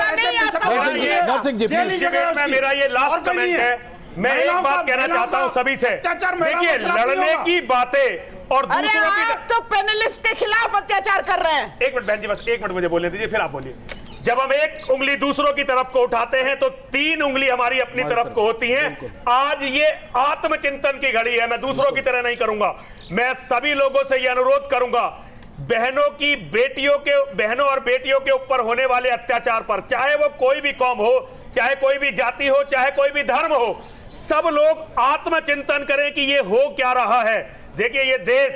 नरसिंह जी प्लीज। में मेरा ये लास्ट कमेंट है, मैं एक बात कहना चाहता हूं सभी से। देखिए, लड़ने की बातें और दूसरों की, आप तो पैनलिस्ट के खिलाफ अत्याचार कर रहे हैं। एक मिनट बहन जी, बस एक मिनट मुझे बोलने दीजिए, फिर आप बोलिए। जब हम एक उंगली दूसरों की तरफ को उठाते हैं तो 3 उंगली हमारी अपनी तरफ को होती हैं। आज ये आत्मचिंतन की घड़ी है, मैं दूसरों की तरह नहीं करूंगा। मैं सभी लोगों से यह अनुरोध करूंगा, बहनों और बेटियों के ऊपर होने वाले अत्याचार पर, चाहे वो कोई भी कौम हो, चाहे कोई भी जाति हो, चाहे कोई भी धर्म हो, सब लोग आत्मचिंतन करें कि ये हो क्या रहा है। देखिए, ये देश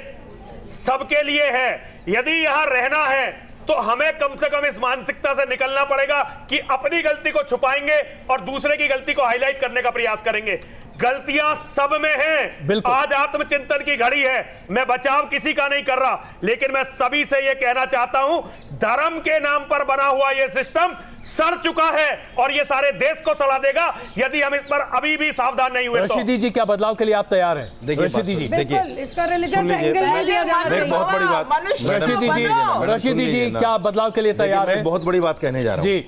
सबके लिए है। यदि यहां रहना है तो हमें कम से कम इस मानसिकता से निकलना पड़ेगा कि अपनी गलती को छुपाएंगे और दूसरे की गलती को हाईलाइट करने का प्रयास करेंगे। गलतियां सब में हैं। आज आत्मचिंतन की घड़ी है। मैं बचाव किसी का नहीं कर रहा, लेकिन मैं सभी से यह कहना चाहता हूं, धर्म के नाम पर बना हुआ यह सिस्टम सड़ चुका है और यह सारे देश को सड़ा देगा यदि हम इस पर अभी भी सावधान नहीं हुए तो। रशीदी जी, क्या बदलाव के लिए आप तैयार हैं? देखिए रशीदी जी, देखिए, इसका रिलीजियस सुन लीजिए, एंगल में दिया जाना एक बहुत बड़ी बात, रशीदी जी क्या बदलाव के लिए तैयार मैं हैं? बहुत बड़ी बात कहने जा रहा हूं। जी,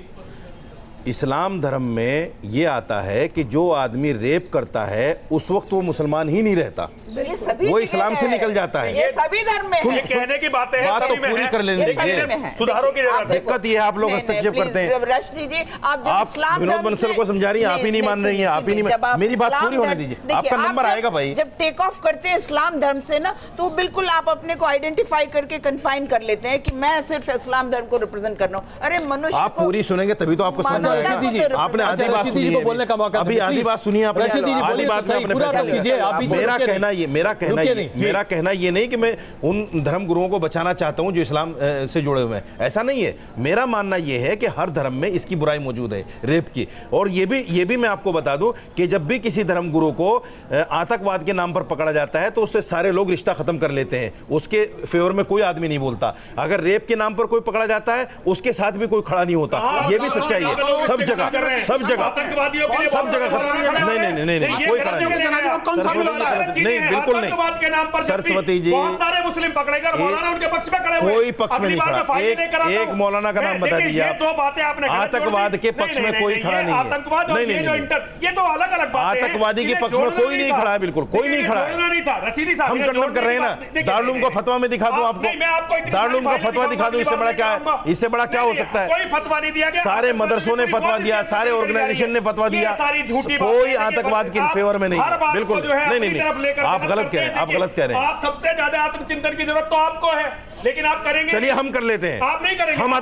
इस्लाम धर्म में ये आता है कि जो आदमी रेप करता है उस वक्त वो मुसलमान ही नहीं रहता, वो इस्लाम से निकल जाता है। ये सभी धर्म में है। ये कहने की बातें हैं, बात तो सभी में पूरी है। कर लेने लेकिन दीजिए। सुधारों की जरूरत है। दिक्कत ये है, आप लोग हस्तक्षेप करते हैं। रश्मि जी, आप विनोद बंसल को समझा रही हैं, आप ही नहीं मान रही हैं, आप ही नहीं, मेरी बात पूरी होने दीजिए। आपका नंबर आएगा भाई। जब टेक ऑफ करते हैं इस्लाम धर्म से ना, तो बिल्कुल आप अपने को आइडेंटिफाई करके कन्फाइन कर लेते हैं कि मैं सिर्फ इस्लाम धर्म को रिप्रेजेंट कर रहा हूँ। अरे मनुष्य आप पूरी सुनेंगे तभी तो आपको समझ आएगा। रशीदी जी, आपने आधी बात रशीदी जी को बोलने का मौका अभी दीजिए, आधी प्लीज। बात सुनिए आपने, रशीदी जी, आधी बोलिए बात तो में सही, अपने पूरा फैसला तो कीजिए, आप बीच में मेरा रुकिए कहना नहीं। ये मेरा कहना ये नहीं कि मैं उन धर्म गुरुओं को बचाना चाहता हूं जो इस्लाम से जुड़े हुए हैं, ऐसा नहीं है। मेरा मानना यह है कि हर धर्म में इसकी बुराई मौजूद है, रेप की। और ये भी मैं आपको बता दूं कि जब भी किसी धर्म गुरु को आतंकवाद के नाम पर पकड़ा जाता है तो उससे सारे लोग रिश्ता खत्म कर लेते हैं, उसके फेवर में कोई आदमी नहीं बोलता। अगर रेप के नाम पर कोई पकड़ा जाता है उसके साथ भी कोई खड़ा नहीं होता। ये भी सच्चाई है, सब जगह नहीं, कोई खड़ा नहीं, बिल्कुल नहीं। सरस्वती जी, मुस्लिम पकड़े गए, मौलाना उनके पक्ष में खड़े हुए, कोई पक्ष में नहीं खड़ा। एक मौलाना का नाम बता दीजिए। दो बातें आपने आतंकवाद के पक्ष में कोई खड़ा नहीं है। आतंकवाद और ये तो अलग अलग बातें हैं। आतंकवादी के पक्ष में कोई नहीं खड़ा है, बिल्कुल कोई नहीं खड़ा है। हम कंडम कर रहे हैं ना। दारुल का फतवा में दिखा दूं आपको, दारुल का फतवा दिखा दूं, इससे बड़ा क्या है, इससे बड़ा क्या हो सकता है? कोई फतवा नहीं दिया गया। सारे मदरसों ने फतवा दिया, सारे ऑर्गेनाइजेशन ने फतवा दिया, कोई आतंकवाद के फेवर में नहीं, बिल्कुल नहीं, आप गलत कह रहे हैं। आप सबसे ज्यादा आत्मचिंतन की जरूरत तो आपको है, लेकिन आप करेंगे। चलिए हम कर लेते हैं। आप नहीं करेंगे, हम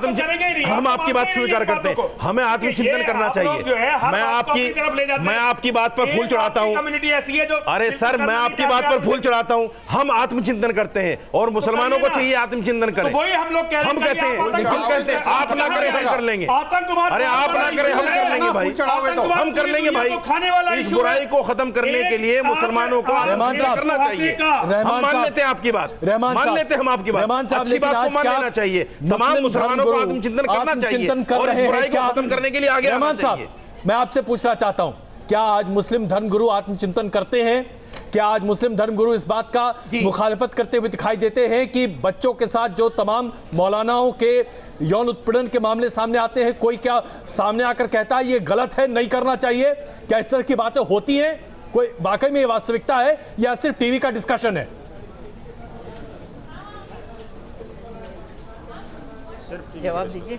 हम आपकी बात स्वीकार करते हैं। हमें आत्मचिंतन करना चाहिए। मैं आपकी बात पर फूल चढ़ाता हूं। अरे सर, मैं आपकी बात पर फूल चढ़ाता हूं। हम आत्मचिंतन करते हैं और मुसलमानों को चाहिए आत्मचिंतन करें। वही हम लोग हम कहते हैं, आप ना करें हम कर लेंगे। अरे आप ना करें हम कर लेंगे भाई, हम कर लेंगे भाई। इस बुराई को खत्म करने के लिए मुसलमानों को आत्मचिंतन करना चाहिए। हम मान लेते हैं आपकी बात, मान लेते हैं हम आपकी बात, अच्छी बात को मान लेना चाहिए। तमाम मुसलमानों को आत्मचिंतन करना चाहिए और इस बुराई को खत्म करने के लिए आगे आना चाहिए। मैं आपसे पूछना चाहता हूं, क्या आज मुस्लिम धर्मगुरु आत्मचिंतन करते हैं? क्या आज मुस्लिम धर्मगुरु इस बात का मुखालिफत करते हुए दिखाई देते हैं कि बच्चों के साथ जो तमाम मौलानाओं के यौन उत्पीड़न के मामले सामने आते हैं, कोई क्या सामने आकर कहता है ये गलत है, नहीं करना चाहिए? क्या इस तरह की बातें होती हैं? कोई वाकई में ये वास्तविकता है या सिर्फ टीवी का डिस्कशन है? जवाब दीजिए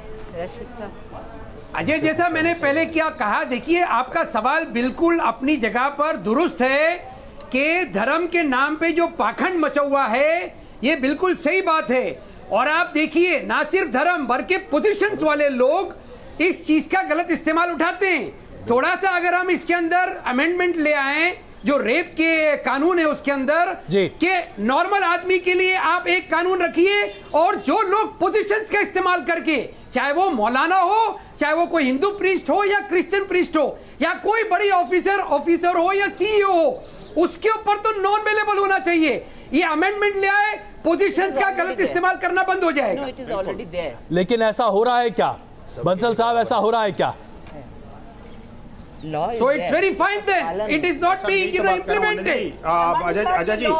अजय, जैसा मैंने पहले क्या कहा, देखिए आपका सवाल बिल्कुल अपनी जगह पर दुरुस्त है कि धर्म के नाम पे जो पाखंड मचा हुआ है ये बिल्कुल सही बात है। और आप देखिए ना सिर्फ धर्म बल्कि पोजीशंस वाले लोग इस चीज का गलत इस्तेमाल उठाते हैं। थोड़ा सा अगर हम इसके अंदर अमेंडमेंट ले आए जो रेप के कानून है उसके अंदर कि नॉर्मल आदमी के लिए आप एक कानून रखिए और जो लोग पोजीशंस का इस्तेमाल करके, चाहे वो मौलाना हो, चाहे वो कोई हिंदू प्रीस्ट हो या क्रिश्चियन प्रीस्ट हो या कोई बड़ी ऑफिसर हो या सीईओ हो, उसके ऊपर तो नॉन अवेलेबल होना चाहिए। ये अमेंडमेंट ले आए, पोजीशंस का गलत इस्तेमाल करना बंद हो जाएगा। लेकिन ऐसा हो रहा है क्या बंसल साहब, ऐसा हो रहा है क्या? So it's very fine then. It is not being implemented. Ajay ji,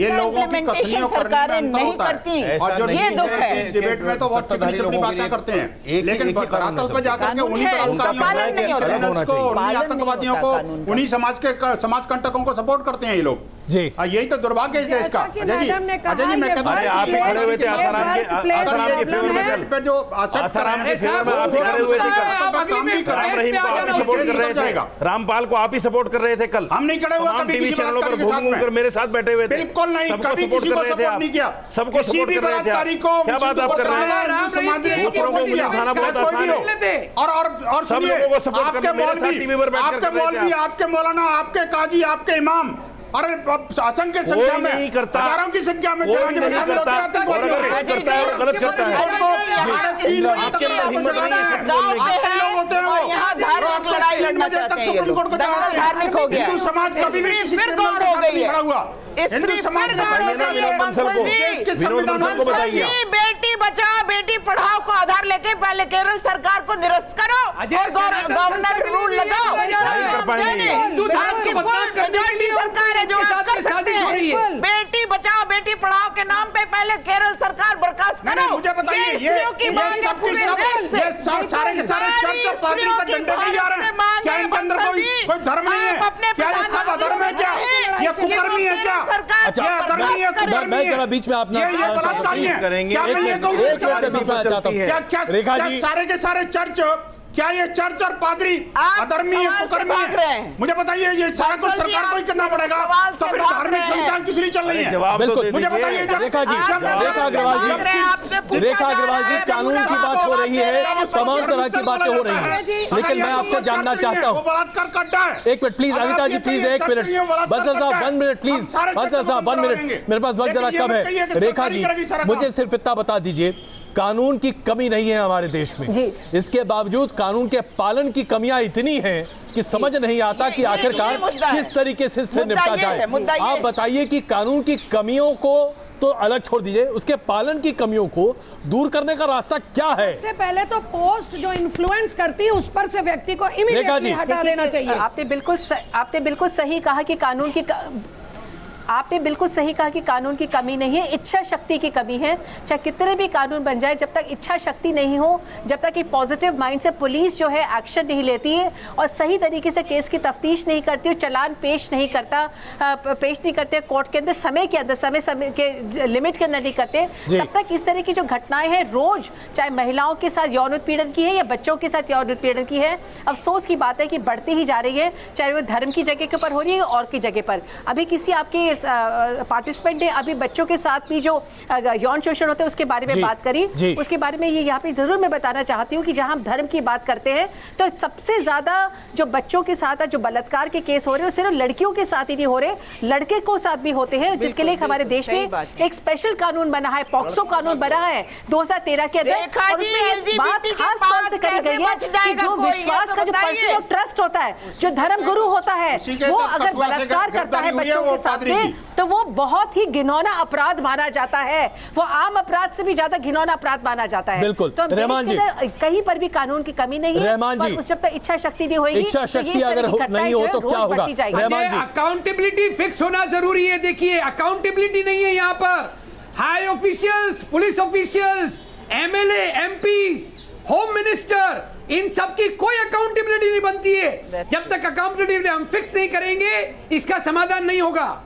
ये लोगों की कथनियों करने में अंतर होता है और जो ये दुख है। डिबेट में तो बहुत चिकनी चिकनी बातें करते हैं, लेकिन धरातल पर जाकर के उन्हीं क्रिमिनल्स को, उन्हीं आतंकवादियों को, उन्हीं समाज कंटकों को सपोर्ट करते हैं ये लोग जी। यही तो दुर्भाग्य है इस देश का। अजय जी मैं कहता हूं आप ही खड़े हुए थे आसाराम के फेवर में, कल जो आसाराम के फेवर में आप ही खड़े हुए थे, काम नहीं कर राम रहीम को आप ही सपोर्ट कर रहे थे, रामपाल को आप ही सपोर्ट कर रहे थे। कल हम नहीं खड़े हुए कभी टीवी चैनलों पर घूम मेरे साथ बैठे हुए थे। बिल्कुल नहीं, कभी किसी को सपोर्ट नहीं किया, सबको सपोर्ट कर रहे थे आप। क्या बात आप कर रहे हैं? दूसरों को मुझे उठाना बहुत आसान है और सब लोगों को सपोर्ट करना। मेरे साथ टीवी पर बैठकर आपके मौलवी, आपके मौलाना, आपके काजी, आपके इमाम, अरे असंख्य संख्या में, नहीं करता, हजारों की संख्या में कोई नहीं करता, और अगर करता है वो गलत करता है। आपके अंदर हिम्मत नहीं है सब बोलने की। लोग होते हैं वो यहाँ धार्मिक लड़ाई लड़ना चाहते हैं, धार्मिक हो गया। हिंदू समाज कभी भी किसी क्रिमिनल के साथ नहीं खड़ा हुआ। हिंदू समाज को बताइए, बेटी बचाओ बेटी पढ़ाओ को आधार लेके पहले केरल सरकार को निरस्त करो और गवर्नर रूल लगाओ। आपकी सरकार है जो आप कर सकते हैं। बेटी बचाओ बेटी पढ़ाओ के नाम पे पहले केरल सरकार बर्खास्त करो। मुझे बताइए ये सब सारे के सारे चर्च और पादरी का डंडे नहीं जा रहे हैं क्या? इनके अंदर कोई धर्म नहीं है क्या? ये सब अधर्म है क्या? ये कुकर्मी है क्या? ये अधर्मी है, कुकर्मी है। मैं बीच में अपना ये बलात्कारी है करेंगे। क्या सारे के सारे चर्च, क्या ये चर्च और पादरी अधर्मी है, कुकर्मी है? मुझे बताइए ये सारा कुछ सरकार को ही करना पड़ेगा, तो फिर धार्मिक संस्थान किस लिए चल रही है? बिल्कुल मुझे बताइए। रेखा अग्रवाल जी, कानून की बात हो रही है, तमाम तरह की बातें हो रही हैं, लेकिन मैं आपसे जानना चाहता हूँ, बलात्कार करता है। एक minute please Anita ji, please एक मिनट, बंसल साहब 1 मिनट प्लीज, बंसल साहब 1 मिनट, मेरे पास वक्त जरा कम है। रेखा जी मुझे सिर्फ इतना बता दीजिए, कानून की कमी नहीं है हमारे देश में, इसके बावजूद कानून के पालन की कमियां इतनी हैं कि समझ नहीं आता कि आखिरकार किस तरीके से इससे निपटा जाए। आप बताइए कि कानून की कमियों को तो अलग छोड़ दीजिए, उसके पालन की कमियों को दूर करने का रास्ता क्या है? सबसे पहले तो पोस्ट जो इन्फ्लुएंस करती है उस पर से व्यक्ति को इमीडिएटली हटा देना चाहिए। आपने बिल्कुल सही कहा कि कानून की आपने बिल्कुल सही कहा कि कानून की कमी नहीं है, इच्छा शक्ति की कमी है। चाहे कितने भी कानून बन जाए, जब तक इच्छा शक्ति नहीं हो, जब तक कि पॉजिटिव माइंड से पुलिस जो है एक्शन नहीं लेती है और सही तरीके से केस की तफ्तीश नहीं करती, चालान पेश नहीं करते कोर्ट के अंदर समय के लिमिट के अंदर नहीं करते, तब तक इस तरह की जो घटनाएं हैं रोज, चाहे महिलाओं के साथ यौन उत्पीड़न की है या बच्चों के साथ यौन उत्पीड़न की है, अफसोस की बात है कि बढ़ती ही जा रही है, चाहे वो धर्म की जगह के ऊपर हो रही है और की जगह पर। अभी किसी आपके पार्टिसिपेंट ने अभी बच्चों के साथ भी जो यौन शोषण होता है उसके बारे में बात करी, उसके बारे में ये यहाँ पे जरूर मैं बताना चाहती हूँ कि जहाँ हम धर्म की बात करते हैं तो सबसे ज्यादा जो बच्चों के साथ जो बलात्कार के केस हो रहे हैं सिर्फ लड़कियों के साथ ही नहीं हो रहे, लड़के को साथ भी होते हैं, जिसके लिए हमारे देश में एक स्पेशल कानून बना है, पॉक्सो कानून बना है 2013 के अंदर, और उसमें बात खास तौर से करी गई है कि जो विश्वास का जो पर्सन ट्रस्ट होता है, जो धर्म गुरु होता है, वो अगर बलात्कार करता है बच्चों के साथ में करें तो वो बहुत ही घिनौना अपराध माना जाता है, वो आम अपराध से भी ज्यादा घिनौना अपराध माना जाता है। बिल्कुल। तो रहमान जी, कहीं पर भी कानून की कमी नहीं है, रहमान जी, पर जब तक इच्छा शक्ति नहीं होगी, इच्छा शक्ति अगर नहीं हो तो क्या होगा? रहमान जी, अकाउंटेबिलिटी फिक्स होना जरूरी है। देखिए अकाउंटेबिलिटी नहीं है यहाँ पर। High officials, police officials, MLA, MPs, home minister, इन सब की कोई अकाउंटेबिलिटी नहीं बनती है। जब तक अकाउंटेबिलिटी हम फिक्स नहीं करेंगे इसका समाधान नहीं होगा।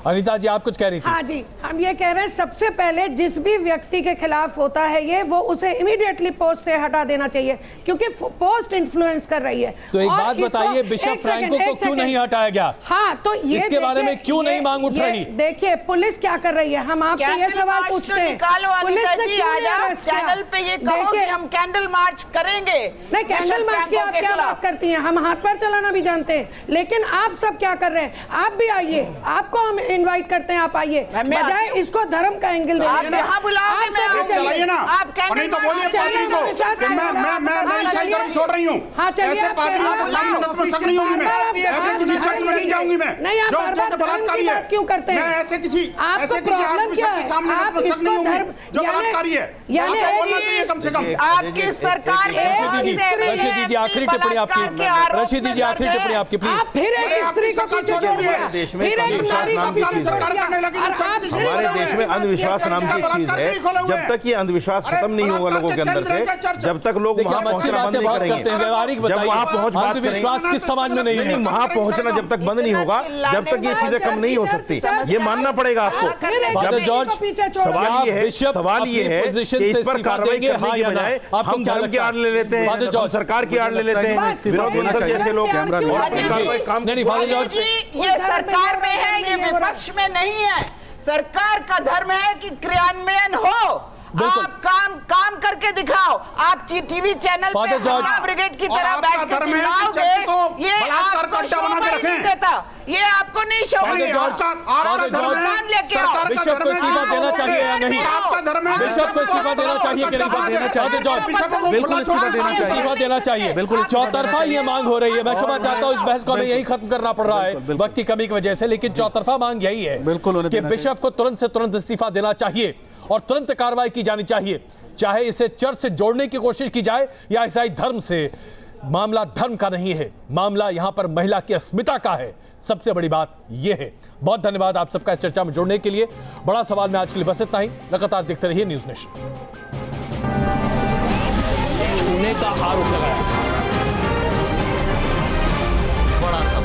अनीता जी आप कुछ कह रही थी। हाँ जी, हम ये कह रहे हैं सबसे पहले जिस भी व्यक्ति के खिलाफ होता है ये, वो उसे इमीडिएटली पोस्ट से हटा देना चाहिए, क्योंकि पोस्ट इन्फ्लुएंस कर रही है। तो एक और बात बताइए, बिशप फ्रैंको को क्यों नहीं हटाया गया? हाँ, तो ये इसके बारे में क्यों नहीं मांग उठ रही? देखिए पुलिस क्या कर रही है, हम आपसे ये सवाल पूछते हैं, पुलिस ने क्यों नहीं अरेस्ट किया? चैनल पे ये कहो कि हम कैंडल मार्च करेंगे। नहीं, कैंडल मार्च की आप क्या बात करती हैं? हम हाथ पैर चलाना भी जानते हैं, लेकिन आप सब क्या कर रहे हैं? आप भी आइए, आपको हम इनवाइट करते हैं, आप आइए, बजाय इसको धर्म का एंगल आप यहाँ बुलाओगे, मैं चलाइए ना, आप और नहीं तो बोलिए पादरी को कि मैं ईसाई धर्म छोड़ रही हूँ। ऐसे पादरियों के सामने नतमस्तक नहीं होगी मैं, ऐसे किसी चर्च में नहीं जाऊंगी मैं जो बलात्कारी है। क्यों करते हैं? मैं ऐसे किसी प्रॉब्लम क्या है? के सामने नतमस्तक नहीं होंगी जो बलात्कारी है। आपको बोलना चाहिए कम से कम। आपकी सरकार रशीदी जी आखिरी टिप्पणी आपकी, रशीदी जी आखिरी टिप्पणी आपकी प्लीज। फिर एक स्त्री को पीछे छोड़ दिया, देश में फिर एक नारी को पीछे छोड़ दिया। हमारे देश में अंधविश्वास नाम की चीज है, जब तक ये अंधविश्वास खत्म नहीं होगा लोगों के अंदर से, जब तक लोग वहां पहुंचना बंद नहीं करेंगे, जब वहां पहुंच बात अंधविश्वास किस समाज में नहीं है, वहां पहुंचना जब तक बंद नहीं होगा, जब तक ये चीजें कम नहीं हो सकती, ये मानना पड़ेगा आपको। फादर जॉर्ज, सवाल ये है कि इस पर कार्रवाई करने की बजाय हम धर्म की आड़ ले लेते हैं, हम सरकार की आड़ ले लेते हैं, विरोधी दल जैसे लोग और अपनी कार्रवाई काम नहीं। फादर जॉर्ज, ये सरकार में है, ये विपक्ष में नहीं है। सरकार का धर्म है कि क्रियान्वयन हो, आप काम करके दिखाओ। आप टीवी चैनल पे हमारा ब्रिगेड की तरह बैठ के चिल्लाओगे, ये आपको शोभा नहीं देता, ये आपको नहीं शोभा देता। बिशप को इस्तीफा देना चाहिए या नहीं? बिशप को इस्तीफा देना चाहिए कि नहीं? बिल्कुल इस्तीफा देना चाहिए, बिल्कुल। चौतरफा ये मांग हो रही है। मैं क्षमा चाहता हूँ, इस बहस को हमें यही खत्म करना पड़ रहा है वक्त की कमी की वजह से, लेकिन चौतरफा मांग यही है कि बिशप को तुरंत से तुरंत इस्तीफा देना चाहिए और तुरंत कार्रवाई की जानी चाहिए, चाहे इसे चर्च से जोड़ने की कोशिश की जाए या ईसाई धर्म से। मामला धर्म का नहीं है, मामला यहां पर महिला की अस्मिता का है। सबसे बड़ी बात यह है। बहुत धन्यवाद आप सबका इस चर्चा में जुड़ने के लिए। बड़ा सवाल में आज के लिए बस इतना ही। लगातार देखते रहिए न्यूज़ नेशन। छूने का आरोप लगाया, बड़ा सवाल।